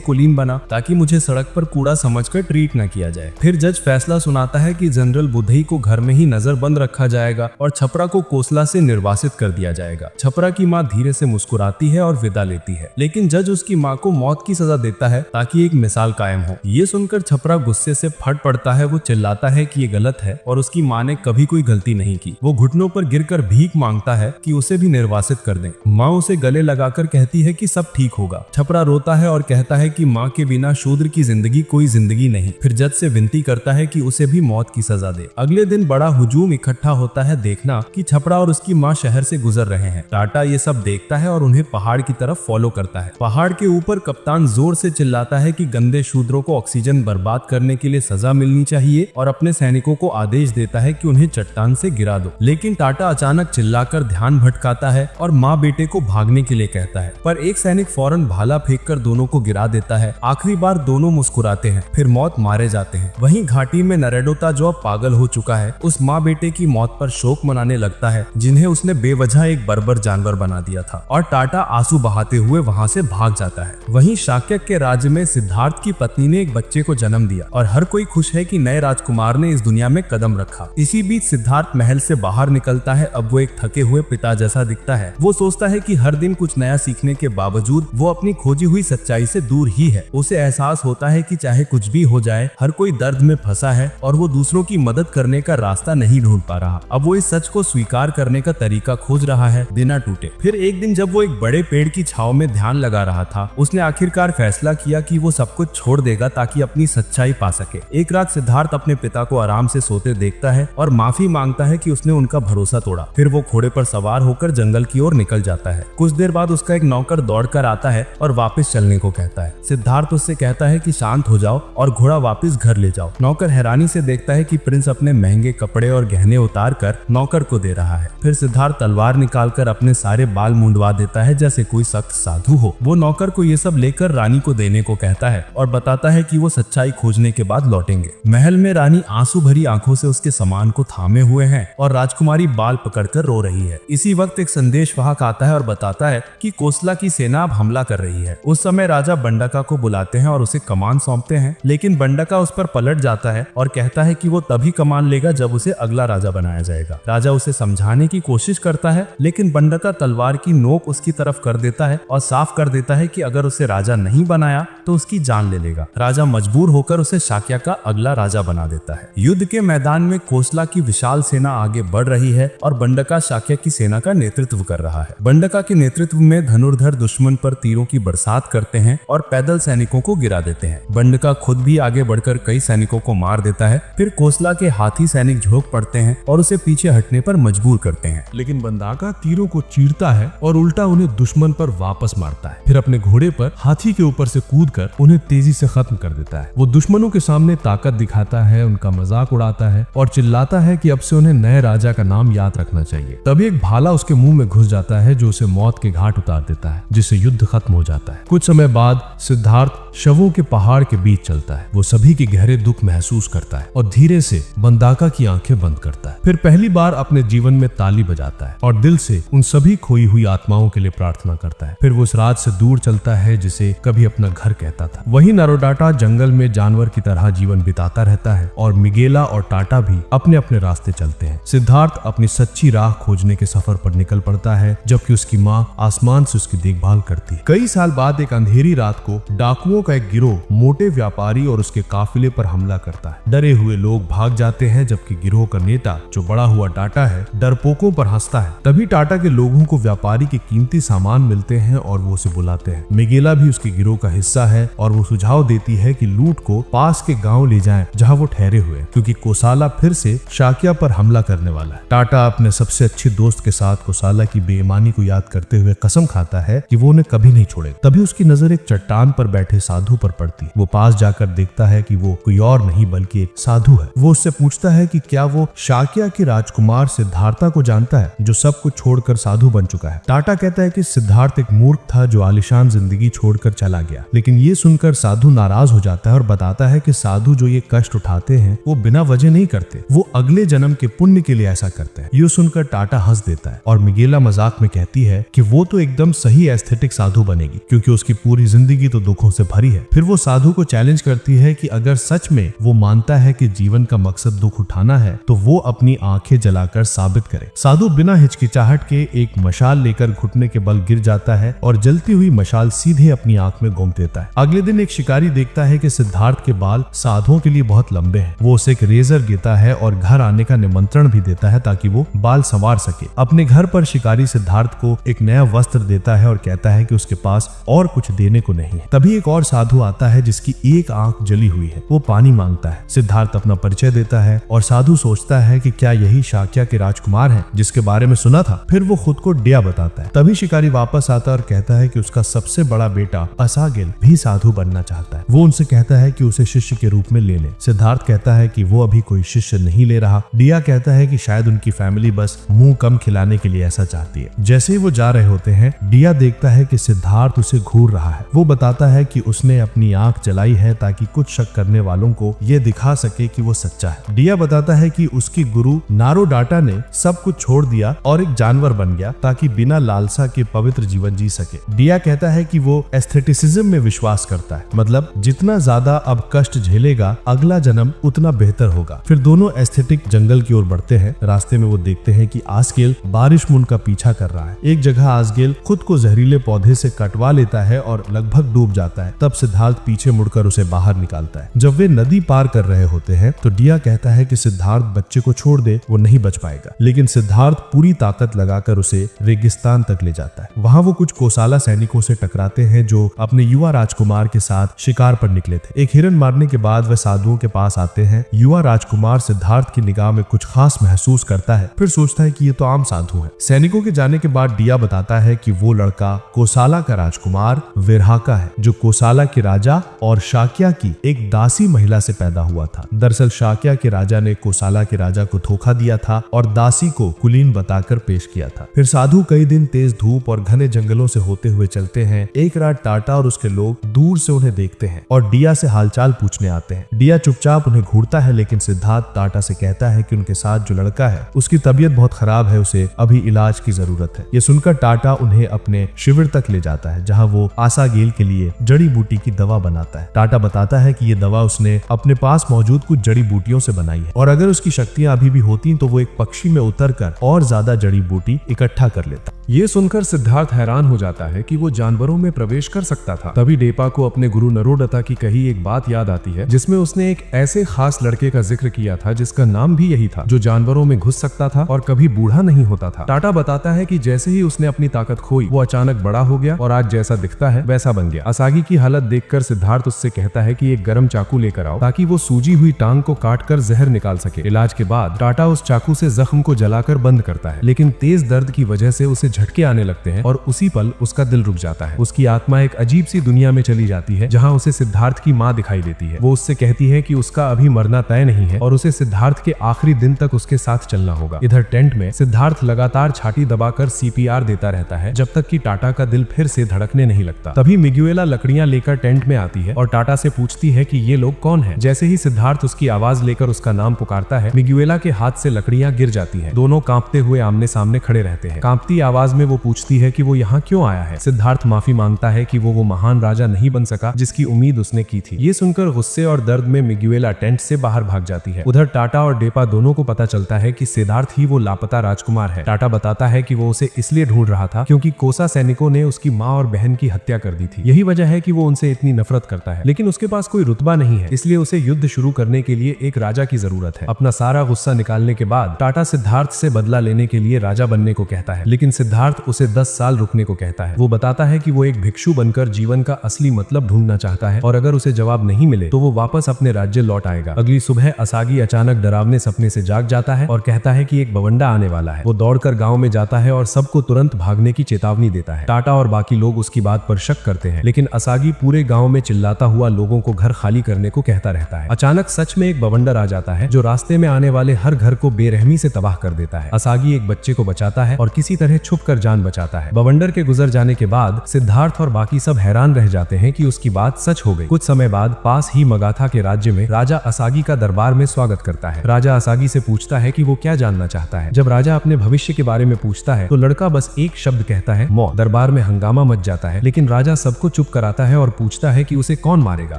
कुलीन बना ताकि मुझे सड़क पर कूड़ा समझकर ट्रीट न किया जाए। फिर जज फैसला सुनाता है कि जनरल बुधई को घर में ही नजरबंद रखा जाएगा और छपरा को कोसला से निर्वासित कर दिया जाएगा। छपरा की माँ धीरे से मुस्कुराती है और विदा लेती है, लेकिन जज उसकी माँ को मौत की सजा देता है ताकि एक मिसाल कायम हो। ये सुनकर छपरा गुस्से से फट पड़ता है। वो चिल्लाता है कि ये गलत है और उसकी माँ ने कभी कोई गलती नहीं की। वो घुटनों पर गिरकर भीख मांगता है कि उसे भी निर्वासित कर दें। माँ उसे गले लगाकर कहती है कि सब ठीक होगा। छपरा रोता है और कहता है कि माँ के बिना शूद्र की जिंदगी कोई जिंदगी नहीं। फिर जज से विनती करता है कि उसे भी मौत की सजा दे। अगले दिन बड़ा हुजूम इकट्ठा होता है देखना कि छपरा और उसकी माँ शहर से गुजर रहे हैं। टाटा ये सब देखता है और उन्हें पहाड़ की तरफ फॉलो करता है। पहाड़ के ऊपर कप्तान जोर से चिल्लाता है कि गंदे शूद्रों को ऑक्सीजन बर्बाद करने के लिए सजा मिलनी चाहिए और अपने सैनिकों को आदेश देता है कि उन्हें चट्टान से गिरा दो। लेकिन टाटा अचानक चिल्लाकर ध्यान भटकाता है और माँ बेटे को भागने के लिए कहता है, पर एक सैनिक फौरन भाला फेंककर दोनों को गिरा देता है। आखिरी बार दोनों मुस्कुराते हैं, फिर मौत मारे जाते हैं। वहीं घाटी में नरेडोता जो अब पागल हो चुका है, उस माँ बेटे की मौत पर शोक मनाने लगता है जिन्हें उसने बेवजह एक बर्बर जानवर बना दिया था, और टाटा आंसू बहाते हुए वहाँ से भाग जाता है। वहीं शाक्य के राज्य में सिद्धार्थ की पत्नी ने एक बच्चे को जन्म दिया और हर कोई खुश है कि नए राजकुमार ने इस दुनिया में कदम रखा। इसी बीच सिद्धार्थ महल से बाहर निकलता है। अब वो एक थके हुए पिता जैसा दिखता है। वो सोचता है कि हर दिन कुछ नया सीखने के बावजूद वो अपनी खोजी हुई सच्चाई से दूर ही है। उसे एहसास होता है कि चाहे कुछ भी हो जाए, हर कोई दर्द में फंसा है और वो दूसरों की मदद करने का रास्ता नहीं ढूंढ पा रहा। अब वो इस सच को स्वीकार करने का तरीका खोज रहा है बिना टूटे। फिर एक दिन जब वो एक बड़े पेड़ की छाव में ध्यान लगा रहा था, उसने आखिरकार फैसला किया कि वो सब कुछ छोड़ देगा ताकि अपनी सच्चाई पा सके। एक रात सिद्धार्थ अपने पिता को आराम से सोते देखता है और माफी मांगता है कि उसने उनका भरोसा तोड़ा। फिर वो घोड़े पर सवार होकर जंगल की ओर निकल जाता है। कुछ देर बाद उसका एक नौकर दौड़कर आता है और वापस चलने को कहता है। सिद्धार्थ उससे कहता है कि शांत हो जाओ और घोड़ा वापस घर ले जाओ। नौकर हैरानी से देखता है कि प्रिंस अपने महंगे कपड़े और गहने उतार कर नौकर को दे रहा है। फिर सिद्धार्थ तलवार निकालकर अपने सारे बाल मुंडवा देता है जैसे कोई सख्त साधु हो। वो नौकर को ये सब लेकर रानी को देने को कहता है और बताता है कि वो सच्चाई खोजने के बाद लौटेंगे। महल में रानी आंसू भरी आंखों से उसके सामान को थामे हुए हैं और राजकुमारी बाल पकड़कर रो रही है। इसी वक्त एक संदेश वाहक आता है और बताता है कि कोसला की सेना अब हमला कर रही है। उस समय राजा बंडका को बुलाते हैं और उसे कमान सौंपते हैं, लेकिन बंडका उस पर पलट जाता है और कहता है कि वो तभी कमान लेगा जब उसे अगला राजा बनाया जाएगा। राजा उसे समझाने की कोशिश करता है, लेकिन बंडका तलवार की नोक उसकी तरफ कर देता है और साफ कर देता है कि अगर उसे राजा नहीं बनाया तो उसकी जान ले लेगा। राजा मजबूर होकर उसे शाक्य का अगला राजा बना देता है। युद्ध के मैदान में कोसला की विशाल सेना आगे बढ़ रही है और बंडका शाक्य की सेना का नेतृत्व कर रहा है। बंडका के नेतृत्व में धनुर्धर दुश्मन पर तीरों की बरसात करते हैं और पैदल सैनिकों को गिरा देते हैं। बंडका खुद भी आगे बढ़कर कई सैनिकों को मार देता है। फिर कोसला के हाथी सैनिक झोंक पड़ते हैं और उसे पीछे हटने पर मजबूर करते हैं, लेकिन बंडका तीरों को चीरता है और उल्टा उन्हें दुश्मन पर वापस मारता है। फिर अपने घोड़े पर हाथी के ऊपर से कूदकर उन्हें तेजी से खत्म कर देता है। वो दुश्मनों के सामने ताकत दिखाता है, उनका मजाक उड़ाता है और चिल्लाता है कि अब से उन्हें नए राजा का नाम याद रखना चाहिए। तभी एक भाला उसके मुंह में घुस जाता है जो उसे मौत के घाट उतार देता है, जिससे युद्ध खत्म हो जाता है। कुछ समय बाद सिद्धार्थ शवों के पहाड़ के बीच चलता है। वो सभी के गहरे दुख महसूस करता है और धीरे से बंडका की आंखें बंद करता है। फिर पहली बार अपने जीवन में ताली बजाता है और दिल से उन सभी खोई हुई आत्माओं के लिए प्रार्थना करता है। फिर वो उस राज से दूर चलता है जिसे कभी अपना घर कहता था। वहीं नारोडाटा जंगल में जानवर की तरह जीवन बिताता रहता है और मिगेला और टाटा भी अपने अपने रास्ते चलते हैं। सिद्धार्थ अपनी सच्ची राह खोजने के सफर पर निकल पड़ता है, जबकि उसकी माँ आसमान से उसकी देखभाल करती है। कई साल बाद एक अंधेरी रात को डाकुओं जंगलों का एक गिरोह मोटे व्यापारी और उसके काफिले पर हमला करता है। डरे हुए लोग भाग जाते हैं, जबकि गिरोह का नेता जो बड़ा हुआ टाटा है डरपोकों पर हंसता है। तभी टाटा के लोगों को व्यापारी के कीमती सामान मिलते हैं और वो उसे बुलाते हैं। मिगेला भी उसके गिरोह का हिस्सा है और वो सुझाव देती है कि लूट को पास के गांव ले जाएं जहां वो ठहरे हुए, क्योंकि कोसाला फिर से शाक्या पर हमला करने वाला है। टाटा अपने सबसे अच्छे दोस्त के साथ कोसाला की बेईमानी को याद करते हुए कसम खाता है कि वो उन्हें कभी नहीं छोड़ेगा। तभी उसकी नजर एक चट्टान पर बैठे साधु पर पड़ती है। वो पास जाकर देखता है कि वो कोई और नहीं बल्कि एक साधु है। वो उससे पूछता है कि क्या वो शाक्या के राजकुमार सिद्धार्था को जानता है, जो सब कुछ छोड़कर साधु बन चुका है। टाटा कहता है कि सिद्धार्थ एक मूर्ख था जो आलिशान जिंदगी छोड़कर चला गया, लेकिन ये सुनकर साधु नाराज हो जाता है और बताता है कि साधु जो ये कष्ट उठाते हैं वो बिना वजह नहीं करते, वो अगले जन्म के पुण्य के लिए ऐसा करते हैं। ये सुनकर टाटा हंस देता है और मिगेला मजाक में कहती है कि वो तो एकदम सही एस्थेटिक साधु बनेगी, क्योंकि उसकी पूरी जिंदगी तो दुखों से भरी है। फिर वो साधु को चैलेंज करती है कि अगर सच में वो मानता है कि जीवन का मकसद दुख उठाना है तो वो अपनी आंखें जलाकर साबित करे। साधु बिना हिचकिचाहट के एक मशाल लेकर घुटने के बल गिर जाता है और जलती हुई मशाल सीधे अपनी आंख में घूम देता है। अगले दिन एक शिकारी देखता है कि सिद्धार्थ के बाल साधुओं के लिए बहुत लंबे हैं। वो उसे एक रेजर देता है और घर आने का निमंत्रण भी देता है ताकि वो बाल संवार सके। अपने घर पर शिकारी सिद्धार्थ को एक नया वस्त्र देता है और कहता है कि उसके पास और कुछ देने को नहीं है। तभी एक और साधु आता है जिसकी एक आंख जली हुई है। वो पानी मांगता है। सिद्धार्थ अपना परिचय देता है और साधु सोचता है कि क्या यही शाक्या के राजकुमार हैं जिसके बारे में सुना था। फिर वो खुद को डिया बताता है। तभी शिकारी वापस आता है और कहता है कि उसका सबसे बड़ा बेटा असागिल भी साधु बनना चाहता है। वो उनसे कहता है कि उसे शिष्य के रूप में ले ले। सिद्धार्थ कहता है कि वो अभी कोई शिष्य नहीं ले रहा। डिया कहता है कि शायद उनकी फैमिली बस मुंह कम खिलाने के लिए ऐसा चाहती है। जैसे ही वो जा रहे होते हैं, डिया देखता है कि सिद्धार्थ उसे घूर रहा है। वो बताता है कि उसने अपनी आंख जलाई है ताकि कुछ शक करने वालों को ये दिखा सके कि वो सच्चा है। डिया बताता है कि उसकी गुरु नारो डाटा ने सब कुछ छोड़ दिया और एक जानवर बन गया ताकि बिना लालसा के पवित्र जीवन जी सके। डिया कहता है कि वो एस्थेटिसिज्म में विश्वास करता है, मतलब जितना ज्यादा अब कष्ट झेलेगा अगला जन्म उतना बेहतर होगा। फिर दोनों एस्थेटिक जंगल की ओर बढ़ते हैं। रास्ते में वो देखते हैं कि आसगेल बारिश मुन का पीछा कर रहा है। एक जगह आसगेल खुद को जहरीले पौधे से कटवा लेता है और लगभग डूब जाता है। तब सिद्धार्थ पीछे मुड़कर उसे बाहर निकालता है। जब वे नदी पार कर रहे होते हैं तो डिया कहता है कि सिद्धार्थ बच्चे को छोड़ दे, वो नहीं बच पाएगा। लेकिन सिद्धार्थ पूरी ताकत लगाकर उसे रेगिस्तान तक ले जाता है। वहां वो कुछ कोसाला सैनिकों से टकराते हैं जो अपने युवा राजकुमार के साथ शिकार पर निकले थे। एक हिरन मारने के बाद वे साधुओं के पास आते हैं। युवा राजकुमार सिद्धार्थ की निगाह में कुछ खास महसूस करता है, फिर सोचता है कि ये तो आम साधु है। सैनिकों के जाने के बाद डिया बताता है कि वो लड़का कोसाला का राजकुमार विरहाका है, जो कोसाला के राजा और शाक्या की एक दासी महिला से पैदा हुआ था। दरअसल शाक्या के राजा ने कोसाला के राजा को धोखा दिया था और दासी को कुलीन बताकर पेश किया था। फिर साधु कई दिन तेज धूप और घने जंगलों से होते हुए चलते हैं। एक रात टाटा और उसके लोग दूर से उन्हें देखते हैं और डिया से हालचाल पूछने आते हैं। डिया चुपचाप उन्हें घूरता है, लेकिन सिद्धार्थ टाटा से कहता है कि उनके साथ जो लड़का है उसकी तबीयत बहुत खराब है, उसे अभी इलाज की जरूरत है। ये सुनकर टाटा उन्हें अपने शिविर तक ले जाता है जहाँ वो आसागेल के लिए जड़ी बूटी की दवा बनाता है। टाटा बताता है कि ये दवा उसने अपने पास मौजूद कुछ जड़ी बूटियों से बनाई है और अगर उसकी शक्तियां अभी भी होती तो वो एक पक्षी में उतरकर और ज्यादा जड़ी बूटी इकट्ठा कर लेता। ये सुनकर सिद्धार्थ हैरान हो जाता है कि वो जानवरों में प्रवेश कर सकता था। तभी डेपा को अपने गुरु नरोडता की कही एक बात याद आती है जिसमें उसने एक ऐसे खास लड़के का जिक्र किया था जिसका नाम भी यही था, जो जानवरों में घुस सकता था और कभी बूढ़ा नहीं होता था। टाटा बताता है कि जैसे ही उसने अपनी ताकत खोई वो अचानक बड़ा हो गया और आज जैसा दिखता है वैसा बन गया। असागी की हालत देखकर सिद्धार्थ उससे कहता है कि एक गर्म चाकू लेकर आओ ताकि वो सूजी हुई टांग को काटकर जहर निकाल सके। इलाज के बाद टाटा उस चाकू से जख्म को जलाकर बंद करता है, लेकिन तेज दर्द की वजह से उसे झटके आने लगते हैं और उसी पल उसका दिल रुक जाता है। उसकी आत्मा एक अजीब सी दुनिया में चली जाती है जहाँ उसे सिद्धार्थ की माँ दिखाई देती है। वो उससे कहती है कि उसका अभी मरना तय नहीं है और उसे सिद्धार्थ के आखिरी दिन तक उसके साथ चलना होगा। इधर टेंट में सिद्धार्थ लगातार छाती दबाकर CPR देता रहता है जब तक कि टाटा का दिल फिर से धड़कने नहीं लगता। तभी मिगुएला लकड़ियां लेकर टेंट में आती है और टाटा से पूछती है कि ये लोग कौन हैं। जैसे ही सिद्धार्थ उसकी आवाज लेकर उसका नाम पुकारता है, मिगुएला के हाथ से लकड़ियां गिर जाती हैं। दोनों कांपते हुए आमने सामने खड़े रहते हैं। कांपती आवाज आवाज में वो पूछती है कि वो यहाँ क्यों आया है। सिद्धार्थ माफी मांगता है कि वो महान राजा नहीं बन सका जिसकी उम्मीद उसने की थी। ये सुनकर गुस्से और दर्द में मिगुएला टेंट से बाहर भाग जाती है। उधर टाटा और डेपा दोनों को पता चलता है कि सिद्धार्थ ही वो लापता राजकुमार है। टाटा बताता है कि वो उसे इसलिए ढूंढ रहा था क्योंकि कोसा सैनिकों ने उसकी माँ और बहन की हत्या कर दी थी। यही वजह है कि वो उनसे इतनी नफरत करता है, लेकिन उसके पास कोई रुतबा नहीं है, इसलिए उसे युद्ध शुरू करने के लिए एक राजा की जरूरत है। अपना सारा गुस्सा निकालने के बाद टाटा सिद्धार्थ से बदला लेने के लिए राजा बनने को कहता है, लेकिन सिद्धार्थ उसे 10 साल रुकने को कहता है। वो बताता है कि वो एक भिक्षु बनकर जीवन का असली मतलब ढूंढना चाहता है और अगर उसे जवाब नहीं मिले तो वो वापस अपने राज्य लौट आएगा। अगली सुबह असागी अचानक डरावने सपने से जाग जाता है और कहता है कि एक बवंडा आने वाला है। वो दौड़कर गांव में जाता है और सबको तुरंत भागने की चेतावनी देता है। टाटा और बाकी लोग उसकी बात पर शक करते हैं, लेकिन असागी पूरे गांव में चिल्लाता हुआ लोगों को घर खाली करने को कहता रहता है। अचानक सच में एक बवंडर आ जाता है जो रास्ते में आने वाले हर घर को बेरहमी से तबाह कर देता है। असागी एक बच्चे को बचाता है और किसी तरह छुपकर जान बचाता है। बवंडर के गुजर जाने के बाद सिद्धार्थ और बाकी सब हैरान रह जाते हैं कि उसकी बात सच हो गई। कुछ समय बाद पास ही मगाथा के राज्य में राजा असागी का दरबार में स्वागत करता है। राजा असागी से पूछता है कि वो क्या जानना चाहता है। जब राजा अपने भविष्य के बारे में पूछता है तो लड़का बस एक शब्द कहता है, मौत। दरबार में हंगामा मच जाता है, लेकिन राजा सबको चुप कराता है और पूछता है कि उसे कौन मारेगा।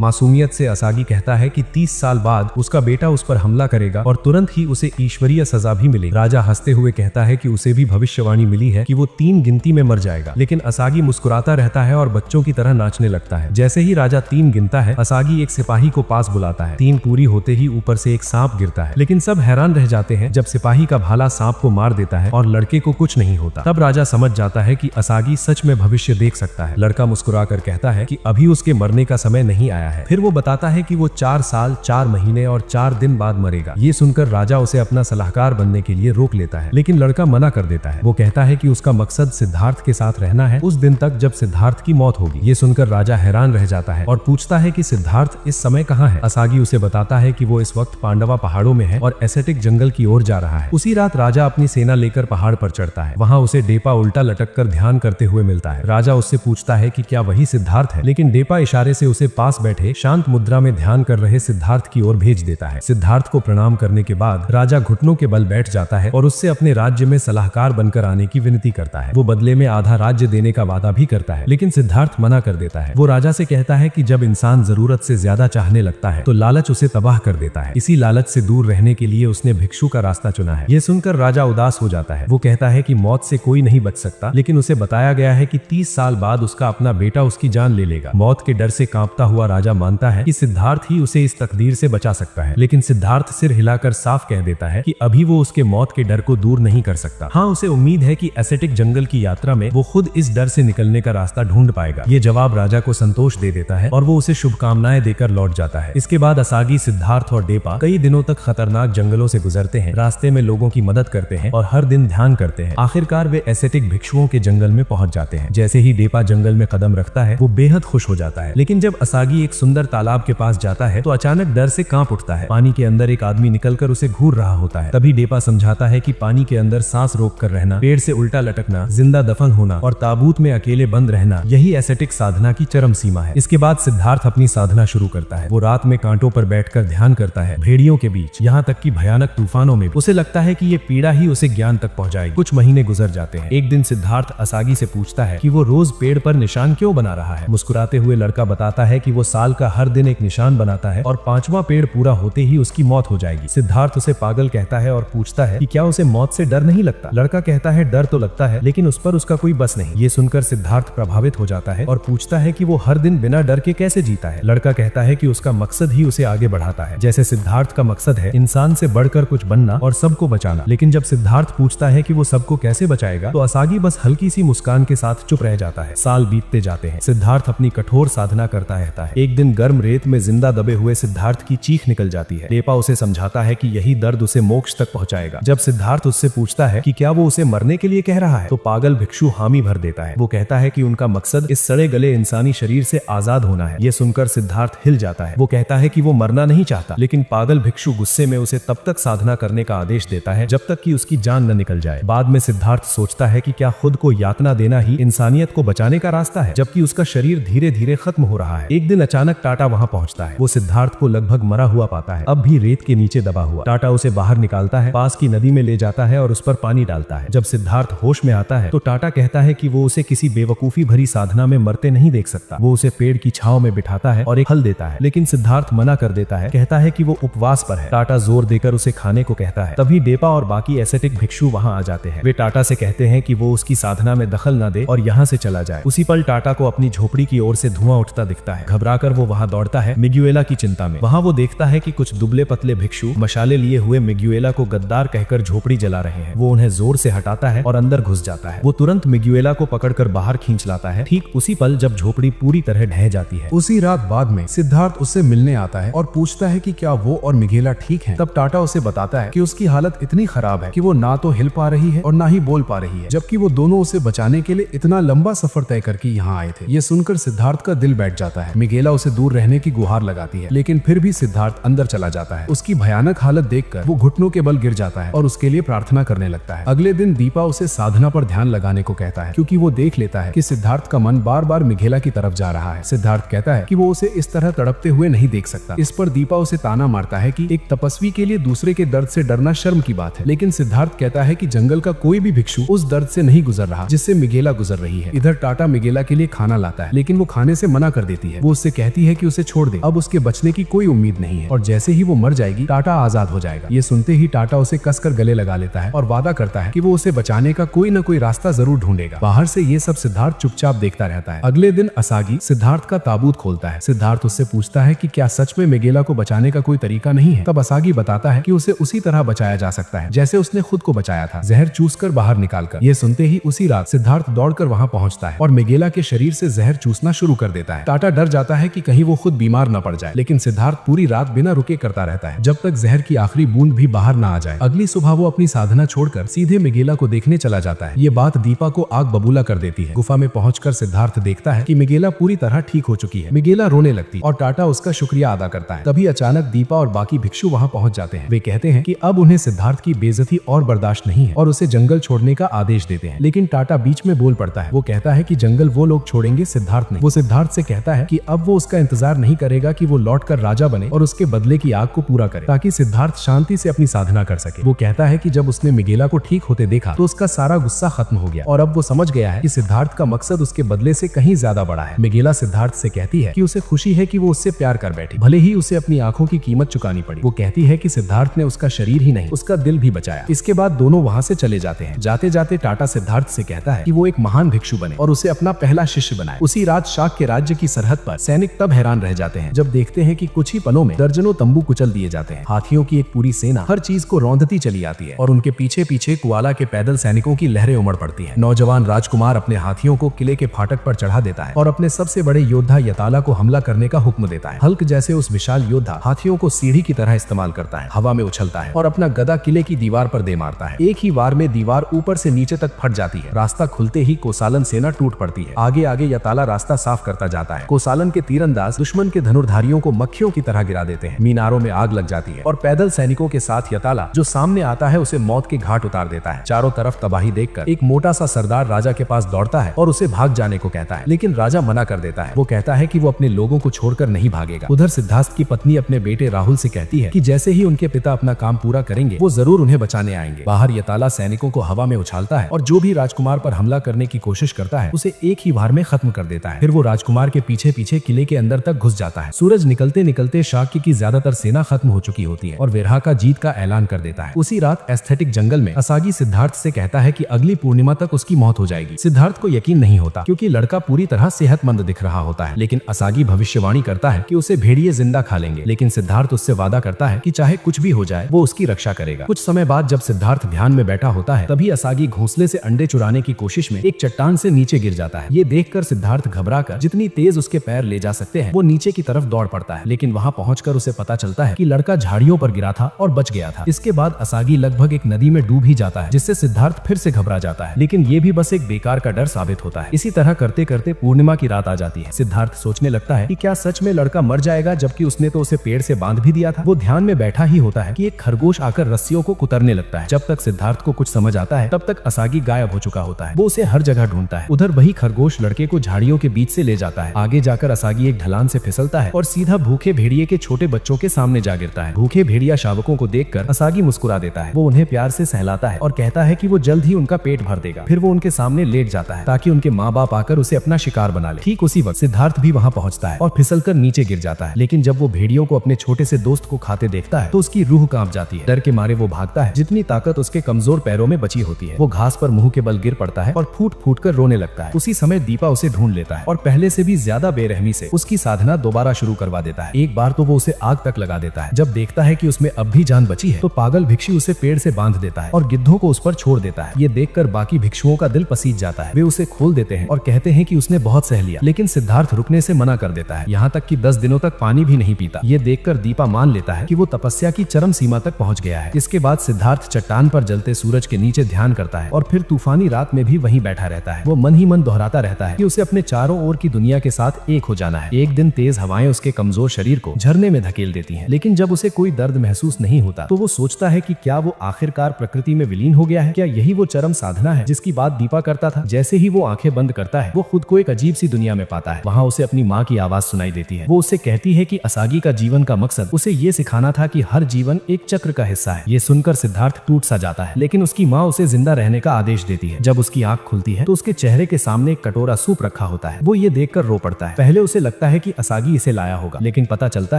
मासूमियत से असागी कहता है कि 30 साल बाद उसका बेटा उस पर हमला करेगा और तुरंत ही उसे ईश्वरीय सजा भी मिलेगी। राजा हंसते हुए कहता है कि उसे भी भविष्यवाणी मिली है कि वो 3 गिनती में मर जाएगा, लेकिन असागी मुस्कुराता रहता है और बच्चों की तरह नाचने लगता है। जैसे ही राजा 3 गिनता है, असागी एक सिपाही को पास बुलाता है। 3 पूरी होते ही ऊपर से एक सांप गिरता है, लेकिन सब हैरान रह जाते हैं जब सिपाही का भाला सांप को मार देता है और लड़के को कुछ नहीं होता। तब राजा समझ जाता है कि असागी सच में भविष्य देख सकता है। लड़का मुस्कुराकर कहता है कि अभी उसके मरने का समय नहीं आया है। फिर वो बताता है कि वो 4 साल 4 महीने और 4 दिन बाद मरेगा। ये सुनकर राजा उसे अपना सलाहकार बनने के लिए रोक लेता है, लेकिन लड़का मना कर देता है। वो कहता है कि उसका मकसद सिद्धार्थ के साथ रहना है उस दिन तक जब सिद्धार्थ की मौत होगी। ये सुनकर राजा हैरान रह जाता है और पूछता है कि सिद्धार्थ इस समय कहाँ है। असागी उसे बताता है कि वो इस वक्त पांडवा पहाड़ों में है और एसेटिक जंगल की ओर जा रहा है। उसी रात राजा अपनी सेना लेकर पहाड़ पर चढ़ता है। वहाँ उसे डेपा उल्टा लटक कर ध्यान करते हुए मिलता है। राजा उससे पूछता है कि क्या वही सिद्धार्थ है, लेकिन डेपा इशारे से उसे पास बैठे शांत मुद्रा में ध्यान कर रहे सिद्धार्थ की ओर भेज देता है। सिद्धार्थ को प्रणाम करने के बाद राजा घुटनों के बल बैठ जाता है और उससे अपने राज्य में सलाहकार बनकर आने की विनती करता है। वो बदले में आधा राज्य देने का वादा भी करता है, लेकिन सिद्धार्थ मना कर देता है। वो राजा से कहता है कि जब इंसान जरूरत से ज्यादा चाहने लगता है तो लालच उसे तबाह कर देता है। इसी लालच से दूर रहने के लिए उसने भिक्षु का रास्ता चुना है। ये सुनकर राजा उदास हो जाता है। वो कहता है कि मौत से कोई नहीं बच सकता, लेकिन उसे बताया गया है कि 30 साल बाद उसका अपना बेटा उसकी जान ले लेगा। मौत के डर से कांपता हुआ राजा मानता है कि सिद्धार्थ ही उसे इस तकदीर से बचा सकता है, लेकिन सिद्धार्थ सिर हिलाकर साफ कह देता है कि अभी वो उसके मौत के डर को दूर नहीं कर सकता। हाँ, उसे उम्मीद है कि एसेटिक जंगल की यात्रा में वो खुद इस डर से निकलने का रास्ता ढूंढ पाएगा। ये जवाब राजा को संतोष दे देता है और वो उसे शुभकामनाएं देकर लौट जाता है। इसके बाद असागी, सिद्धार्थ और डेपा कई दिनों तक खतरनाक जंगलों से गुजरते हैं, रास्ते में लोगों की मदद करते हैं और हर दिन ध्यान करते हैं। आखिरकार वे एसेटिक भिक्षुओं के जंगल में पहुंच जाते हैं। जैसे ही डेपा जंगल में कदम रखता है वो बेहद खुश हो जाता है, लेकिन जब असागी एक सुंदर तालाब के पास जाता है तो अचानक डर से कांप उठता है। पानी के अंदर एक आदमी निकलकर उसे घूर रहा होता है। तभी डेपा समझाता है कि पानी के अंदर सांस रोक कर रहना, पेड़ से उल्टा लटकना, जिंदा दफन होना और ताबूत में अकेले बंद रहना, यही एसेटिक साधना की चरम सीमा है। इसके बाद सिद्धार्थ अपनी साधना शुरू करता है। वो रात में कांटों पर बैठकर ध्यान करता है, भेड़ियों के बीच, यहाँ तक कि भयानक तूफानों में। उसे लगता है कि ये पीड़ा ही उसे ज्ञान तक पहुंचाएगी। कुछ महीने गुजर जाते हैं। एक दिन सिद्धार्थ असागी से पूछता है कि वो रोज पेड़ पर निशान क्यों बना रहा है। मुस्कुराते हुए लड़का बताता है कि वो साल का हर दिन एक निशान बनाता है और 5वां पेड़ पूरा होते ही उसकी मौत हो जाएगी। सिद्धार्थ उसे पागल कहता है और पूछता है कि क्या उसे मौत से डर नहीं लगता। लड़का कहता है डर तो लगता है, लेकिन उस पर उसका कोई बस नहीं। ये सुनकर सिद्धार्थ प्रभावित हो जाता है और पूछता है कि वो हर दिन बिना डर के कैसे जीता है। लड़का कहता है कि उसका मकसद ही उसे आगे बढ़ाता है। जैसे सिद्धार्थ का मकसद है इंसान से बढ़कर कुछ बनना और सबको बचाना। लेकिन जब सिद्धार्थ पूछता है कि वो सबको कैसे बचाएगा तो असागी बस हल्की सी मुस्कान के साथ चुप रह जाता है। साल बीतते जाते हैं। सिद्धार्थ अपनी कठोर साधना करता रहता है। एक दिन गर्म रेत में जिंदा दबे हुए सिद्धार्थ की चीख निकल जाती है। डेपा उसे समझाता है कि यही दर्द उसे मोक्ष तक पहुंचाएगा। जब सिद्धार्थ उससे पूछता है कि क्या वो उसे मरने के लिए कह रहा है तो पागल भिक्षु हामी भर देता है। वो कहता है कि उनका मकसद इस सड़े गले इंसानी शरीर से आजाद होना है। ये सुनकर सिद्धार्थ हिल जाता है। वो कहता है कि वो मरना नहीं चाहता, लेकिन पागल भिक्षु गुस्से में उसे तब तक साधना करने का आदेश देता है जब तक कि उसकी जान न निकल जाए। बाद में सिद्धार्थ सोचता है कि क्या खुद को यातना देना ही इंसानियत को बचाने का रास्ता है, जबकि उसका शरीर धीरे धीरे खत्म हो रहा है। एक दिन अचानक टाटा वहां पहुंचता है। वो सिद्धार्थ को लगभग मरा हुआ पाता है, अब भी रेत के नीचे दबा हुआ। टाटा उसे बाहर निकालता है, पास की नदी में ले जाता है और उस पर पानी डालता है। जब सिद्धार्थ होश में आता है तो टाटा कहता है कि वो उसे किसी बेवकूफी भरी साधना में मरते नहीं देख सकता। वो उसे पेड़ की छांव में बिठाता है और एक फल देता है, लेकिन सिद्धार्थ मना कर देता है, कहता है कि वो उपवास पर है। टाटा जोर देकर उसे खाने को कहता है। तभी डेपा और बाकी एसेटिक भिक्षु वहां आ जाते हैं। वे टाटा से कहते हैं कि वो उसकी साधना में दखल न दे और यहाँ से चला जाए। उसी पल टाटा को अपनी झोपड़ी की ओर से धुआं उठता दिखता है। घबराकर वो वहां दौड़ता है मिग्युएला की चिंता में। वहां वो देखता है कि कुछ दुबले पतले भिक्षु मशाले लिए हुए मिग्युएला को गद्दार कहकर झोपड़ी जला रहे हैं। वो उन्हें जोर से हटाता है और अंदर घुस जाता है। वो तुरंत मिग्युएला को पकड़कर बाहर खींच लाता है, ठीक उसी पल जब झोपड़ी पूरी तरह ढह जाती है। उसी रात बाद में सिद्धार्थ उससे मिलने आता है और पूछता है कि क्या वो और मिगेला ठीक हैं। तब टाटा उसे बताता है कि उसकी हालत इतनी खराब है कि वो ना तो हिल पा रही है और ना ही बोल पा रही है, जबकि वो दोनों उसे बचाने के लिए इतना लंबा सफर तय करके यहाँ आए थे। ये सुनकर सिद्धार्थ का दिल बैठ जाता है। मिगेला उसे दूर रहने की गुहार लगाती है, लेकिन फिर भी सिद्धार्थ अंदर चला जाता है। उसकी भयानक हालत देखकर वो घुटनों के बल गिर जाता है और उसके लिए प्रार्थना करने लगता है। अगले दिन दीपा उसे साधना पर ध्यान लगाने को कहता है, क्योंकि वो देख लेता है कि सिद्धार्थ का मन बार बार मिगेला की तरफ जा रहा है। सिद्धार्थ कहता है कि वो उसे इस तरह तड़पते हुए नहीं देख सकता। इस पर दीपा उसे ताना मारता है कि एक तपस्वी के लिए दूसरे के दर्द से डरना शर्म की बात है, लेकिन सिद्धार्थ कहता है कि जंगल का कोई भी भिक्षु उस दर्द से नहीं गुजर रहा जिससे मिगेला गुजर रही है। इधर टाटा मिगेला के लिए खाना लाता है, लेकिन वो खाने से मना कर देती है। वो उससे कहती है कि उसे छोड़ दे, अब उसके बचने की कोई उम्मीद नहीं है और जैसे ही वो मर जाएगी टाटा आजाद हो जाएगा। ये सुनते ही टाटा उसे कसकर गले लगा लेता है और वादा करता है कि वो उसे बचाने का कोई न कोई रास्ता जरूर ढूंढेगा। बाहर से ये सब सिद्धार्थ चुपचाप देखता रहता है। अगले दिन असागी सिद्धार्थ का ताबूत खोलता है। सिद्धार्थ उससे पूछता है कि क्या सच में मिगेला को बचाने का कोई तरीका नहीं है। तब असागी बताता है कि उसे उसी तरह बचाया जा सकता है जैसे उसने खुद को बचाया था, जहर चूसकर बाहर निकालकर। ये सुनते ही उसी रात सिद्धार्थ दौड़कर वहां पहुंचता है और मिगेला के शरीर से जहर चूसना शुरू कर देता है। टाटा डर जाता है कि कहीं वो खुद बीमार न पड़ जाए, लेकिन सिद्धार्थ पूरी रात बिना रुके करता रहता है जब तक जहर की आखिरी बूंद भी बाहर न आ जाए। अगली सुबह वो अपनी साधना छोड़कर सीधे मिगेला को देखने चला जाता है। ये बात दीपा को आग बबूला कर देती है। गुफा में पहुंचकर सिद्धार्थ देखता है कि मिगेला पूरी तरह ठीक हो चुकी है। मिगेला रोने लगती और टाटा उसका शुक्रिया अदा करता है। तभी अचानक दीपा और बाकी भिक्षु वहां पहुंच जाते हैं। वे कहते हैं कि अब उन्हें सिद्धार्थ की बेइज्जती और बर्दाश्त नहीं है और उसे जंगल छोड़ने का आदेश देते हैं, लेकिन टाटा बीच में बोल पड़ता है। वो कहता है कि जंगल वो लोग छोड़ेंगे, सिद्धार्थ नहीं। वो सिद्धार्थ से कहता है कि अब वो उसका इंतजार नहीं करेगा कि वो लौटकर राजा बने और उसके बदले की आग को पूरा करे, ताकि सिद्धार्थ शांति से अपनी साधना कर सके। वो कहता है कि जब उसने मिगेला को ठीक होते देखा तो उसका सारा गुस्सा खत्म हो गया और अब वो समझ गया है कि सिद्धार्थ का मकसद उसके बदले से कहीं ज्यादा बड़ा है। मिगेला सिद्धार्थ से कहती है कि उसे खुशी है कि वो उससे प्यार कर बैठी, भले ही उसे अपनी आंखों की कीमत चुकानी पड़ी। वो कहती है कि सिद्धार्थ ने उसका शरीर ही नहीं, उसका दिल भी बचाया। इसके बाद दोनों वहां से चले जाते हैं। जाते जाते टाटा सिद्धार्थ से कहता है कि वो एक महान भिक्षु बने और उसे अपना पहला शिष्य बनाए। उसी रात शाक के राज्य की सरहद पर सैनिक तब हैरान रह जाते हैं जब देखते हैं कि कुछ ही पलों में दर्जनों तंबू कुचल दिए जाते हैं। हाथियों की एक पूरी सेना हर चीज को रौंदती चली आती है और उनके पीछे पीछे कुआला के पैदल सैनिकों की लहरें उमड़ पड़ती हैं। नौजवान राजकुमार अपने हाथियों को किले के फाटक पर चढ़ा देता है और अपने सबसे बड़े योद्धा यताला को हमला करने का हुक्म देता है। हल्क जैसे उस विशाल योद्धा हाथियों को सीढ़ी की तरह इस्तेमाल करता है, हवा में उछलता है और अपना गदा किले की दीवार पर दे मारता है। एक ही वार में दीवार ऊपर से नीचे तक फट जाती है। रास्ता खुलते ही कोसालन सेना टूट पड़ती है। आगे आगे यताला रास्ता साफ करता जाता है। कोसालन के तीरंदाज दुश्मन के धनुर्धारियों को मक्खियों की तरह गिरा देते हैं। मीनारों में आग लग जाती है और पैदल सैनिकों के साथ यताला जो सामने आता है उसे मौत के घाट उतार देता है। चारों तरफ तबाही देखकर एक मोटा सा सरदार राजा के पास दौड़ता है और उसे भाग जाने को कहता है, लेकिन राजा मना कर देता है। वो कहता है कि वो अपने लोगों को छोड़कर नहीं भागेगा। उधर सिद्धार्थ की पत्नी अपने बेटे राहुल से कहती है कि जैसे ही उनके पिता अपना काम पूरा करेंगे वो जरूर उन्हें बचाने आएंगे। बाहर यताला सैनिकों को हवा में उछालता है और जो भी राजकुमार पर हमला करने की कोशिश करता है उसे एक ही वार में खत्म कर देता है। फिर वो राजकुमार के पीछे पीछे किले के अंदर तक घुस जाता है। सूरज निकलते निकलते शाक्य की ज्यादातर सेना खत्म हो चुकी होती है और विरहा का जीत का ऐलान कर देता है। उसी रात एस्थेटिक जंगल में असागी सिद्धार्थ से कहता है कि अगली पूर्णिमा तक उसकी मौत हो जाएगी। सिद्धार्थ को यकीन नहीं होता क्योंकि लड़का पूरी तरह सेहतमंद दिख रहा होता है, लेकिन असागी भविष्यवाणी करता है कि उसे भेड़िए जिंदा खा लेंगे। लेकिन सिद्धार्थ उससे वादा करता है कि चाहे कुछ भी हो जाए वो उसकी रक्षा करेगा। कुछ समय बाद जब सिद्धार्थ ध्यान में बैठा होता है तभी असागी घोंसले से अंडे चुराने की कोशिश में एक चट्टान से नीचे गिर जाता है। ये देखकर सिद्धार्थ घबराकर जितनी तेज उसके पैर ले जा सकते हैं वो नीचे की तरफ दौड़ पड़ता है, लेकिन वहां पहुंचकर उसे पता चलता है कि लड़का झाड़ियों पर गिरा था और बच गया था। इसके बाद असागी लगभग एक नदी में डूब ही जाता है, जिससे सिद्धार्थ फिर से घबरा जाता है, लेकिन ये भी बस एक बेकार का डर साबित होता है। इसी तरह करते करते पूर्णिमा की रात आ जाती है। सिद्धार्थ सोचने लगता है कि क्या सच में लड़का मर जाएगा, जबकि उसने तो उसे पेड़ से बांध भी दिया था। वो ध्यान में बैठा ही होता है कि एक खरगोश आकर रस्सियों को कुतरने लगता है। जब तक सिद्धार्थ को कुछ समझ आता है तब तक असागी गायब हो चुका होता है। वो उसे हर जगह ढूंढता है। उधर वही खरगोश लड़के को झाड़ियों के बीच से ले जाता है। आगे जाकर असागी एक ढलान से फिसलता है और सीधा भूखे भेड़िए के छोटे बच्चों के सामने जा गिरता है। भूखे भेड़िया शावकों को देखकर असागी मुस्कुरा देता है। वो उन्हें प्यार से सहलाता है और कहता है कि वो जल्द ही उनका पेट भर देगा। फिर वो उनके सामने लेट जाता है ताकि उनके माँ बाप आकर उसे अपना शिकार बना ले। ठीक उसी वक्त सिद्धार्थ भी वहाँ पहुँचता है और फिसलकर नीचे गिर जाता है। लेकिन जब वो भेड़ियों को अपने छोटे से दोस्त को खाते देखता है तो उसकी रूह कांप जाती है। डर के मारे वो भागता है। जितनी ताकत उसके कमजोर पैरों में बची होती है वो घास पर मुंह के बल गिर पड़ता है और फूट फूट कर रोने लगता है। उसी समय दीपा उसे ढूंढ लेता है और पहले से भी ज्यादा बेरहमी से उसकी साधना दोबारा शुरू करवा देता है। एक बार तो वो उसे आग तक लगा देता है। जब देखता है कि उसमें अब भी जान बची है तो पागल भिक्षु उसे पेड़ से बांध देता है और गिद्धों को उस पर छोड़ देता है। ये देखकर बाकी भिक्षुओं का दिल पसीज जाता है। वे उसे खोल देते हैं और कहते हैं कि उसने बहुत सह लिया, लेकिन सिद्धार्थ रुकने से मना कर देता है। यहाँ तक कि 10 दिनों तक पानी भी नहीं पीता। ये देखकर दीपा मान लेता है कि वो तपस्या की चरम सीमा तक पहुँच गया है। इसके बाद सिद्धार्थ चट्टान पर जलते सूरज के नीचे ध्यान करता है और फिर तूफानी रात में भी वहीं बैठा रहता है। वो मन ही मन दोहराता रहता है कि उसे अपने चारों ओर की दुनिया के साथ एक हो जाना है। एक दिन तेज हवाएं उसके कमजोर शरीर को झरने में धकेल देती हैं, लेकिन जब उसे कोई दर्द महसूस नहीं होता तो वो सोचता है कि क्या वो आखिरकार प्रकृति में विलीन हो गया है। क्या यही वो चरम साधना है जिसकी बात दीपा करता था। जैसे ही वो आंखें बंद करता है वो खुद को एक अजीब सी दुनिया में पाता है। वहाँ उसे अपनी माँ की आवाज सुनाई देती है। वो उससे कहती है कि असागी का जीवन का मकसद उसे ये सिखाना था कि हर जीवन एक चक्र का हिस्सा है। ये सुनकर सिद्धार्थ टूट सा जाता है, लेकिन उसकी माँ उसे जिंदा रहने का आदेश देती है। जब उसकी आंख खुलती है तो उसके चेहरे के सामने एक कटोरा सूप रखा होता है। वो ये देखकर रो पड़ता है। पहले उसे लगता है कि असागी इसे लाया होगा, लेकिन पता चलता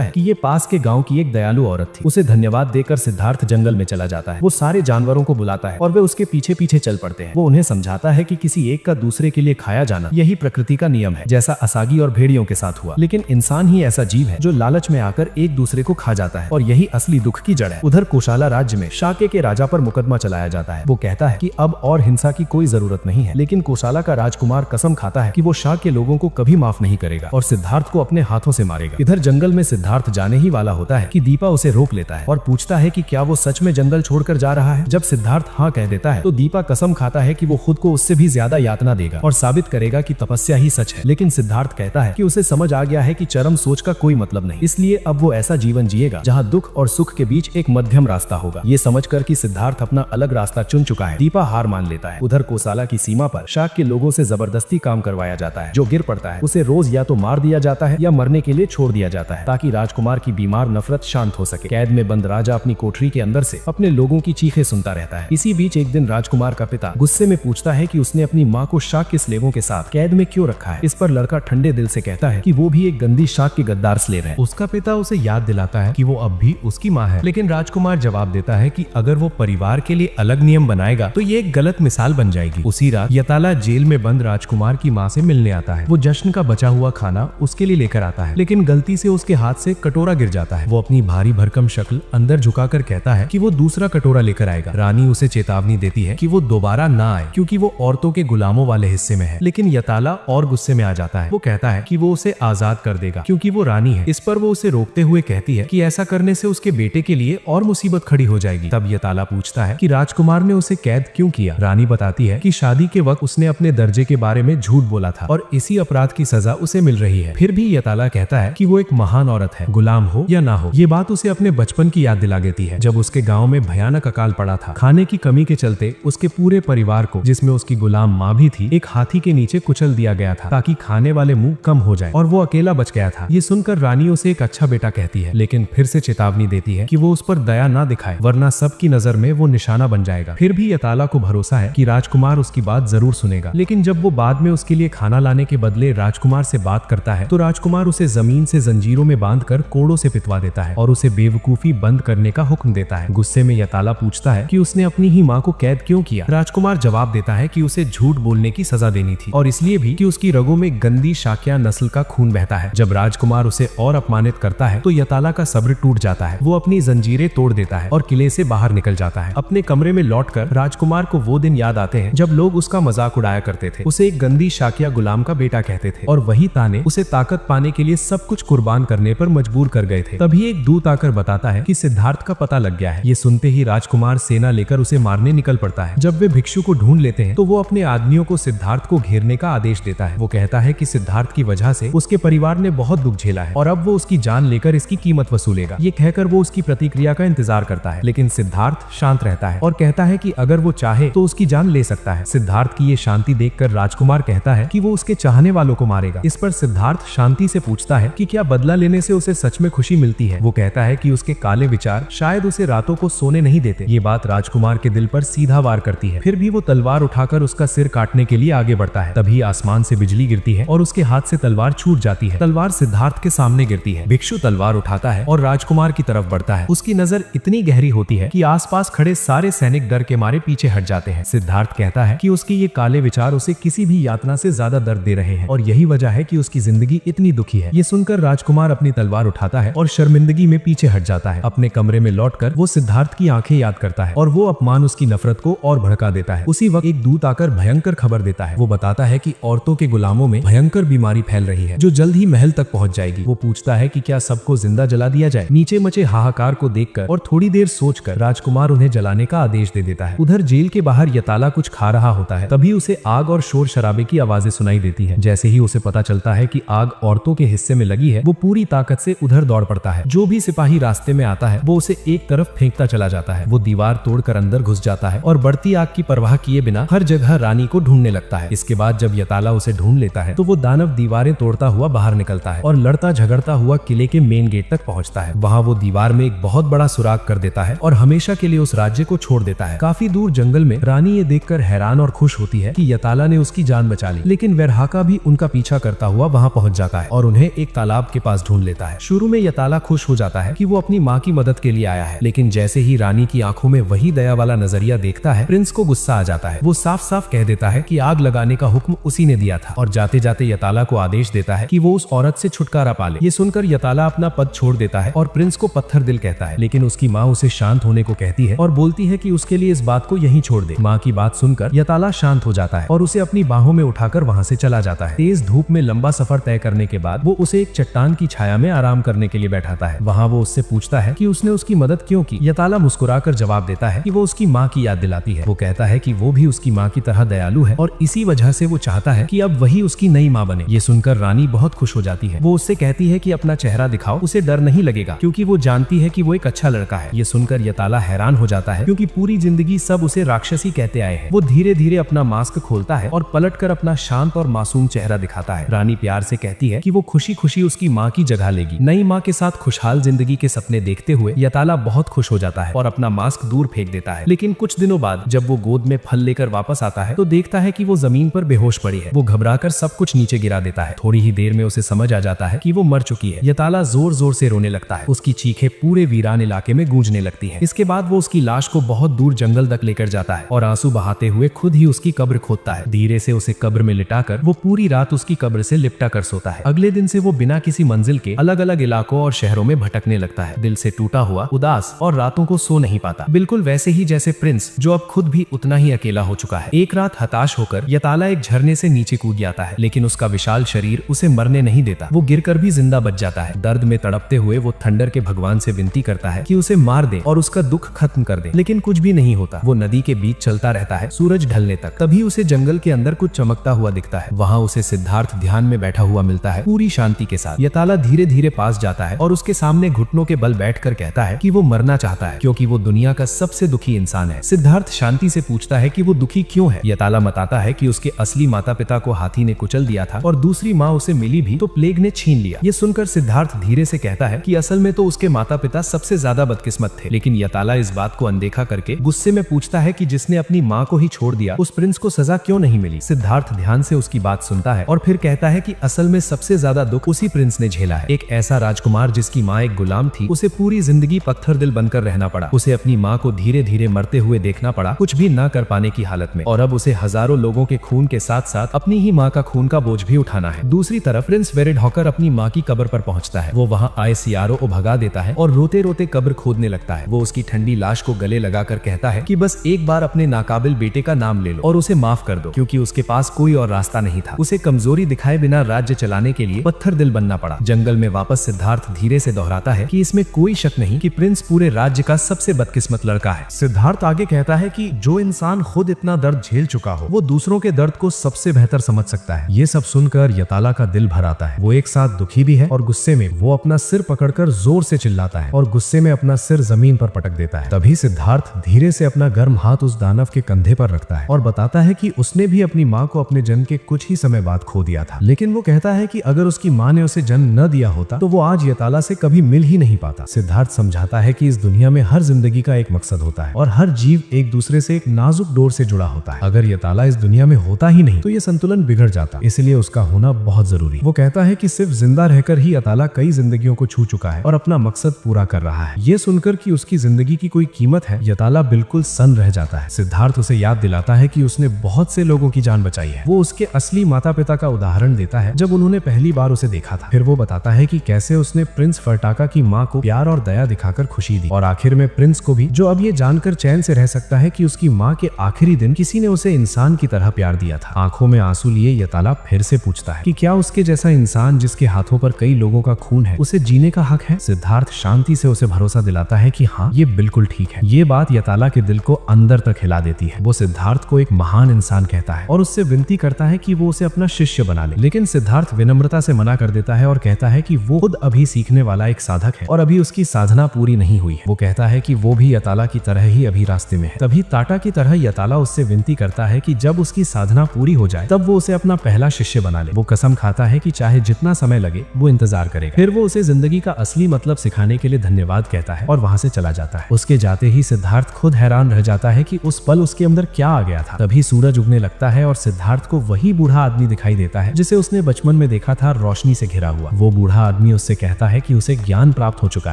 है कि ये पास के गांव की एक दयालु औरत थी। उसे धन्यवाद देकर सिद्धार्थ जंगल में चला जाता है। वो सारे जानवरों को बुलाता है और वे उसके पीछे पीछे चल पड़ते हैं। वो उन्हें समझाता है कि किसी एक का दूसरे के लिए खाया जाना यही प्रकृति का नियम है, जैसा असागी और भेड़ियों के साथ हुआ। लेकिन इंसान ही ऐसा जीव है जो लालच में आकर एक दूसरे को खा जाता है और यही असली दुख की जड़ है। उधर कोशाला राज्य में शाके के राजा पर मुकदमा चलाया जाता है। वो कहता है कि अब और हिंसा की कोई जरूरत नहीं है, लेकिन कोशाला का राजकुमार कसम खाता है कि वो शाक के लोगों को कभी माफ नहीं करेगा और सिद्धार्थ को अपने हाथों से मारेगा। इधर जंगल में सिद्धार्थ जाने ही वाला होता है कि दीपा उसे रोक लेता है और पूछता है कि क्या वो सच में जंगल छोड़कर जा रहा है। जब सिद्धार्थ हाँ कह देता है तो दीपा कसम खाता है कि वो खुद को उससे भी ज्यादा यातना देगा और साबित करेगा कि तपस्या ही सच है। लेकिन सिद्धार्थ कहता है कि उसे समझ आ गया है कि चरम सोच का कोई मतलब नहीं, इसलिए अब वो ऐसा जीवन जिएगा जहाँ दुख और सुख के बीच एक मध्यम रास्ता होगा। ये समझकर कि सिद्धार्थ अपना अलग रास्ता चुन चुका है, दीपा हार मान लेता है। उधर कोसाला की सीमा पर शाक के लोगों से जबरदस्ती काम करवाया जाता है। जो गिर पड़ता है उसे रोज या तो मार दिया जाता है या मरने के लिए छोड़ दिया जाता है ताकि राजकुमार की बीमार नफरत शांत हो सके। कैद में बंद राजा अपनी कोठरी के अंदर से अपने लोगों की चीखें सुनता रहता है। इसी बीच एक दिन राजकुमार का पिता गुस्से में पूछता है कि उसने अपनी माँ को शाक के स्लेवों के साथ कैद में क्यों रखा है। इस पर लड़का ठंडे दिल से कहता है कि वो भी एक गंदी शाक के गद्दार स्लेव है। उसका पिता उसे याद दिलाता है कि वो अब भी उसकी माँ है, लेकिन राजकुमार जवाब देता है कि अगर वो परिवार के लिए अलग नियम बनाएगा तो ये एक गलत मिसाल बन जाएगी। उसी रात यताला जेल में बंद राजकुमार की माँ से मिलने आता है। वो जश्न का बचा हुआ खाना उसके लिए लेकर आता है, लेकिन गलती से उसके हाथ से कटोरा गिर जाता है। वो अपनी भारी भरकम शक्ल अंदर झुकाकर कहता है कि वो दूसरा कटोरा लेकर आएगा। रानी उसे चेतावनी देती है कि वो दोबारा ना आए क्योंकि वो औरतों के गुलामों वाले हिस्से में है, लेकिन यताला और गुस्से में आ जाता है। वो कहता है कि वो उसे आजाद कर देगा क्योंकि वो रानी है। इस पर वो उसे रोकते हुए कहती है कि ऐसा करने से उसके बेटे के लिए और मुसीबत खड़ी हो जाएगी। तब यताला पूछता है कि राजकुमार ने उसे कैद क्यों किया। रानी बताती है कि शादी के वक्त उसने अपने दर्जे के बारे में झूठ बोला था और इसी अपराध की सजा उसे मिल रही है। फिर भी यताला कहता है कि वो एक महान औरत है, गुलाम हो या ना हो। ये बात उसे अपने बचपन की याद दिला देती है जब उसके गांव में भयानक अकाल पड़ा था। खाने की कमी के चलते उसके पूरे परिवार को, जिसमें उसकी गुलाम माँ भी थी, एक हाथी के नीचे कुचल दिया गया था ताकि खाने वाले मुंह कम हो जाए और वो अकेला बच गया था। ये सुनकर रानी उसे एक अच्छा बेटा कहती है, लेकिन फिर से चेतावनी देती है कि वो उस पर दया ना दिखाए वरना सबकी नजर में वो निशाना बन जाएगा। फिर भी यताला को भरोसा है कि राजकुमार उसकी बात जरूर सुनेगा। लेकिन जब वो बाद में उसके लिए खाना लाने के बदले राजकुमार से बात करता है तो राजकुमार उसे जमीन से जंजीरों में बांधकर कोड़ों से पिटवा देता है और उसे बेवकूफी बंद करने का हुक्म देता है। गुस्से में यताला पूछता है कि उसने अपनी ही माँ को कैद क्यों किया। राजकुमार जवाब देता है कि उसे झूठ बोलने की सजा देनी थी और इसलिए भी कि उसकी रगों में गंदी शाक्या नस्ल का खून बहता है। जब राजकुमार उसे और अपमानित करता है तो यताला का सब्र टूट जाता है। वो अपनी जंजीरें तोड़ देता है और किले से बाहर निकल जाता है। अपने कमरे में लौटकर राजकुमार को वो दिन याद आते हैं जब लोग उसका मजाक उड़ाया करते थे। उसे एक गंदी शाक्या गुलाम का बेटा कहते थे और वही ताने उसे ताकत पाने के लिए सब कुछ कुर्बान करने पर मजबूर कर गए थे। तभी एक दूत आकर बताता है कि सिद्धार्थ का पता लग गया है। ये सुनते ही राजकुमार सेना लेकर उसे मारने निकल पड़ता है। जब वे भिक्षु को ढूंढ लेते हैं तो वो अपने आदमियों को सिद्धार्थ को घेरने का आदेश देता है। वो कहता है कि सिद्धार्थ की वजह से उसके परिवार ने बहुत दुख झेला है और अब वो उसकी जान लेकर इसकी कीमत वसूलेगा। ये कहकर वो उसकी प्रतिक्रिया का इंतजार करता है, लेकिन सिद्धार्थ शांत रहता है और कहता है कि अगर वो चाहे तो उसकी जान ले सकता है। सिद्धार्थ की ये शांति देखकर राजकुमार कहता है कि वो उसके चाहने वालों को मारेगा। इस पर सिद्धार्थ शांति से पूछता है कि क्या बदला लेने से उसे सच में खुशी मिलती है। वो कहता है कि उसके काले विचार शायद उसे रातों को सोने नहीं देते। ये बात राजकुमार के दिल पर सीधा वार करती है। फिर भी वो तलवार उठाकर उसका सिर काटने के लिए आगे बढ़ता है। तभी आसमान से बिजली गिरती है और उसके हाथ से तलवार छूट जाती है। तलवार सिद्धार्थ के सामने गिरती है। भिक्षु तलवार उठाता है और राजकुमार की तरफ बढ़ता है। उसकी नजर इतनी गहरी होती है कि आसपास खड़े सारे सैनिक डर के मारे पीछे हट जाते हैं। सिद्धार्थ कहता है कि उसके ये काले विचार उसे किसी भी यातना से ज्यादा दर्द दे रहे हैं और यही वजह है कि उसकी जिंदगी इतनी दुखी है। ये सुनकर राजकुमार अपनी तलवार उठाता है और शर्मिंदगी में पीछे हट जाता है। अपने कमरे में लौटकर वो सिद्धार्थ की आंखें याद करता है और वो अपमान उसकी नफरत को और भड़का देता है। उसी वक्त एक दूत आकर भयंकर खबर देता है। वो बताता है कि औरतों के गुलामों में भयंकर बीमारी फैल रही है जो जल्द ही महल तक पहुंच जाएगी। वो पूछता है कि क्या सबको जिंदा जला दिया जाए। नीचे मचे हाहाकार को देखकर और थोड़ी देर सोचकर राजकुमार उन्हें जलाने का आदेश दे देता है। उधर जेल के बाहर यताला कुछ खा रहा होता है। तभी उसे आग और शोर शराबे की आवाजें सुनाई देती है। जैसे ही उसे पता चलता है कि आग औरतों के हिस्से में लगी है, वो पूरी ताकत से उधर दौड़ पड़ता है। जो भी सिपाही रास्ते में आता है वो उसे एक तरफ फेंकता चला जाता है। वो दीवार तोड़कर अंदर घुस जाता है और बढ़ती आग की परवाह किए बिना हर जगह रानी को ढूंढने लगता है। इसके बाद जब यताला उसे ढूंढ लेता है तो वो दानव दीवारें तोड़ता हुआ बाहर निकलता है और लड़ता झगड़ता हुआ किले के मेन गेट तक पहुंचता है। वहां वो दीवार में एक बहुत बड़ा सुराग कर देता है और हमेशा के लिए उस राज्य को छोड़ देता है। काफी दूर जंगल में रानी ये देखकर हैरान और खुश होती है कि यताला ने उसकी जान बचा ली। लेकिन वेरहाका भी उनका पीछा करता हुआ वहां पहुंच जाता है और उन्हें एक तालाब के पास ढूंढ लेता है। शुरू में यताला खुश हो जाता है कि वो अपनी माँ की मदद के लिए आया है, लेकिन जैसे ही रानी की आंखों में वही दया वाला नजरिया देखता है, प्रिंस को गुस्सा आ जाता है। वो साफ साफ कह देता है कि आग लगाने का हुक्म उसी ने दिया था और जाते जाते यताला को आदेश देता है कि वो उस औरत से छुटकारा पा ले। ये सुनकर यताला अपना पद छोड़ देता है और प्रिंस को पत्थर दिल कहता है, लेकिन उसकी माँ उसे शांत होने को कहती है और बोलती है कि उसके लिए इस बात को यहीं छोड़ दे। माँ की बात सुनकर यताला शांत हो जाता है और उसे अपनी बाहों में उठाकर वहाँ से चला जाता है। तेज धूप में लंबा सफर तय करने के बाद वो उसे एक चट्टान की छाया में आराम करने के लिए बैठाता है। वहाँ वो उससे पूछता है कि उसने उसकी मदद क्यों की। यताला मुस्कुराकर जवाब देता है कि वो उसकी माँ की याद दिलाती है। वो कहता है कि वो भी उसकी माँ की तरह दयालु है और इसी वजह से वो चाहता है कि अब वही उसकी नई माँ बने। ये सुनकर रानी बहुत खुश हो जाती है। वो उससे कहती है कि अपना चेहरा दिखाओ, उसे डर नहीं लगेगा क्योंकि वो जानती है कि वो एक अच्छा लड़का है। ये सुनकर यताला हैरान हो जाता है क्योंकि पूरी जिंदगी सब उसे राक्षसी कहते आए हैं। वो धीरे धीरे अपना मास्क खोलता है और पलटकर अपना शांत और मासूम चेहरा दिखाता है। रानी प्यार से कहती है कि वो खुशी खुशी उसकी माँ की जगह लेगी। नई माँ के साथ खुशहाल जिंदगी के सपने देखते हुए यताला बहुत खुश हो जाता है और अपना मास्क दूर फेंक देता है। लेकिन कुछ दिनों बाद जब वो गोद में फल लेकर वापस आता है तो देखता है कि वो जमीन पर बेहोश पड़ी है। वो घबराकर सब कुछ नीचे गिरा देता है। थोड़ी ही देर में उसे समझ आ जाता है कि वो मर चुकी है। यताला जोर जोर से रोने लगता है। उसकी चीखें पूरे वीरान इलाके में गूंजने लगती है। इसके बाद वो उसकी लाश को बहुत दूर जंगल तक लेकर जाता है और आंसू बहाते हुए खुद ही उसकी कब्र खोदता है। धीरे से उसे कब्र में लिटाकर वो पूरी रात उसकी कब्र से लिपटा कर सोता है। अगले दिन से वो बिना किसी मंजिल के अलग अलग इलाकों और शहरों में भटकने लगता है, दिल से टूटा हुआ, उदास और रातों को सो नहीं पाता। बिल्कुल वैसे ही जैसे प्रिंस, जो अब खुद भी उतना ही अकेला हो चुका है। एक रात हताश होकर यताला एक झरने से नीचे कूद जाता है, लेकिन उसका विशाल शरीर उसे मरने नहीं देता। वो गिरकर भी जिंदा बच जाता है। दर्द में तड़पते हुए वो थंडर के भगवान से विनती करता है कि उसे मार दे और उसका दुख खत्म कर दे, लेकिन कुछ भी नहीं होता। वो नदी के बीच चलता रहता है सूरज ढलने तक। तभी उसे जंगल के अंदर कुछ चमकता हुआ दिखता है। वहाँ उसे सिद्धार्थ ध्यान में बैठा हुआ मिलता है, पूरी शांति के साथ। यताला धीरे धीरे पास जाता है और उसके सामने घुटनों के बल बैठकर कहता है कि वो मरना चाहता है क्योंकि वो दुनिया का सबसे दुखी इंसान है। सिद्धार्थ शांति से पूछता है कि वो दुखी क्यों है। यताला बताता है कि उसके असली माता पिता को हाथी ने कुचल दिया था और दूसरी माँ उसे मिली भी तो प्लेग ने छीन लिया। ये सुनकर सिद्धार्थ धीरे से कहता है कि असल में तो उसके माता पिता सबसे ज्यादा बदकिस्मत थे। लेकिन यताला इस बात को अनदेखा करके गुस्से में पूछता है कि जिसने अपनी माँ को ही छोड़ दिया उस प्रिंस को सजा क्यों नहीं मिली। सिद्धार्थ ध्यान से उसकी बात सुनता है और फिर कहता है कि असल में सबसे ज्यादा दुख उसी प्रिंस ने झेला है। एक ऐसा राजकुमार जिसकी माँ एक गुलाम थी, उसे पूरी जिंदगी पत्थर दिल बनकर रहना पड़ा। उसे अपनी माँ को धीरे धीरे मरते हुए देखना पड़ा, कुछ भी न कर पाने की हालत में, और अब उसे हजारों लोगों के खून के साथ साथ अपनी ही माँ का खून का बोझ भी उठाना है। दूसरी तरफ प्रिंस वेरेडहॉकर अपनी माँ की कब्र पर पहुंचता है। वो वहाँ आए सियारों को भगा देता है और रोते रोते कब्र खोदने लगता है। वो उसकी ठंडी लाश को गले लगाकर कहता है कि बस एक बार अपने नाकाबिल बेटे का नाम ले लो और उसे माफ कर दो, क्योंकि उसके पास कोई और रास्ता नहीं था। उसे कमजोरी दिखाए बिना राज्य चलाने के लिए पत्थर दिल बनना पड़ा। जंगल में वापस सिद्धार्थ धीरे से दोहराता है कि इसमें कोई शक नहीं कि प्रिंस पूरे राज्य का सबसे बदकिस्मत लड़का है। सिद्धार्थ आगे कहता है कि जो इंसान खुद इतना दर्द झेल चुका हो वो दूसरों के दर्द को सबसे बेहतर समझ सकता है। ये सब सुनकर यताला का दिल भर आता है। वो एक साथ दुखी भी है और गुस्से में। वो अपना सिर पकड़कर जोर से चिल्लाता है और गुस्से में अपना सिर जमीन पर पटक देता है। तभी सिद्धार्थ धीरे से अपना गर्म हाथ उस दानव के कंधे पर रखता है और बताता है कि उसने भी अपनी माँ को अपने जन्म के कुछ ही समय बाद खो दिया था, लेकिन वो कहता है कि अगर उसकी माँ ने उसे जन्म न दिया होता तो वो आज यताला से कभी मिल ही नहीं पाता। सिद्धार्थ समझाता है कि इस दुनिया में हर जिंदगी का एक मकसद होता है और हर जीव एक दूसरे दूसरे से एक नाजुक डोर से जुड़ा होता है। अगर ये ताला इस दुनिया में होता ही नहीं तो ये संतुलन बिगड़ जाता, इसलिए उसका होना बहुत जरूरी। वो कहता है कि सिर्फ जिंदा रहकर ही ये ताला कई जिंदगियों को छू चुका है और अपना मकसद पूरा कर रहा है। ये सुनकर कि उसकी जिंदगी की कोई कीमत है, ये ताला बिल्कुल सन्न रह जाता है। सिद्धार्थ उसे याद दिलाता है कि उसने बहुत से लोगों की जान बचाई है। वो उसके असली माता पिता का उदाहरण देता है जब उन्होंने पहली बार उसे देखा था। फिर वो बताता है कि कैसे उसने प्रिंस फर्टाका की माँ को प्यार और दया दिखाकर खुशी दी, और आखिर में प्रिंस को भी, जो अब ये जानकर चैन से रह सकता है कि उसकी माँ के आखिरी दिन किसी ने उसे इंसान की तरह प्यार दिया था। आंखों में आंसू लिए ये ताला फिर से पूछता है कि क्या उसके जैसा इंसान जिसके हाथों पर कई लोगों का खून है, उसे जीने का हक है। सिद्धार्थ शांति से उसे भरोसा दिलाता है कि हाँ, ये बिल्कुल ठीक है। ये बात ये ताला के दिल को अंदर तक हिला देती है। वो सिद्धार्थ को एक महान इंसान कहता है और उससे विनती करता है कि वो उसे अपना शिष्य बना ले, लेकिन सिद्धार्थ विनम्रता से मना कर देता है और कहता है कि वो खुद अभी सीखने वाला एक साधक है और अभी उसकी साधना पूरी नहीं हुई है। वो कहता है कि वो भी यताला की तरह ही अभी रास्ते में है। तभी टाटा की तरह यताला उससे विनती करता है कि जब उसकी साधना पूरी हो जाए तब वो उसे अपना पहला शिष्य बना ले। वो कसम खाता है कि चाहे जितना समय लगे वो इंतजार करेगा। फिर वो उसे जिंदगी का असली मतलब सिखाने के लिए धन्यवाद कहता है और वहां से चला जाता है। उसके जाते ही सिद्धार्थ खुद हैरान रह जाता है कि उस पल उसके अंदर क्या आ गया था। तभी सूरज उगने लगता है और सिद्धार्थ को वही बूढ़ा आदमी दिखाई देता है जिसे उसने बचपन में देखा था, रोशनी से घिरा हुआ। वो बूढ़ा आदमी उससे कहता है कि उसे ज्ञान प्राप्त हो चुका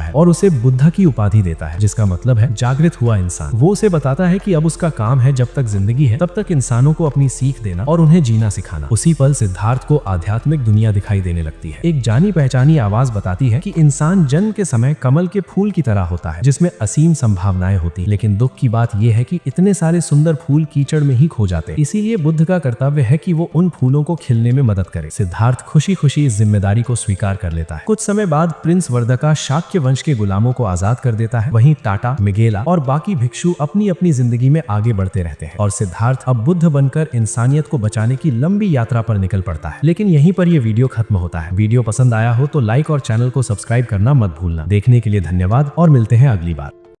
है और उसे बुद्ध की उपाधि देता है, जिसका मतलब है जागृत हुआ इंसान। वो उसे बताता है कि अब उसका काम है जब तक जिंदगी है तब तक इंसानों को अपनी सीख देना और उन्हें जीना सिखाना। उसी पल सिद्धार्थ को आध्यात्मिक दुनिया दिखाई देने लगती है। एक जानी पहचानी आवाज बताती है कि इंसान जन्म के समय कमल के फूल की तरह होता है जिसमें असीम संभावनाएं होती, लेकिन दुख की बात यह है कि इतने सारे सुंदर फूल कीचड़ में ही खो जाते। इसीलिए बुद्ध का कर्तव्य है कि वो उन फूलों को खिलने में मदद करे। सिद्धार्थ खुशी खुशी इस जिम्मेदारी को स्वीकार कर लेता है। कुछ समय बाद प्रिंस वर्दका शाक्य वंश के गुलामों को आजाद कर देता है। वहीं टाटा, मिगेला और बाकी भिक्षु अपनी अपनी जिंदगी में आगे बढ़ते रहते हैं और सिद्धार्थ अब बुद्ध बनकर इंसानियत को बचाने की लंबी यात्रा पर निकल पड़ता है। लेकिन यहीं पर यह वीडियो खत्म होता है। वीडियो पसंद आया हो तो लाइक और चैनल को सब्सक्राइब करना मत भूलना। देखने के लिए धन्यवाद और मिलते हैं अगली बार।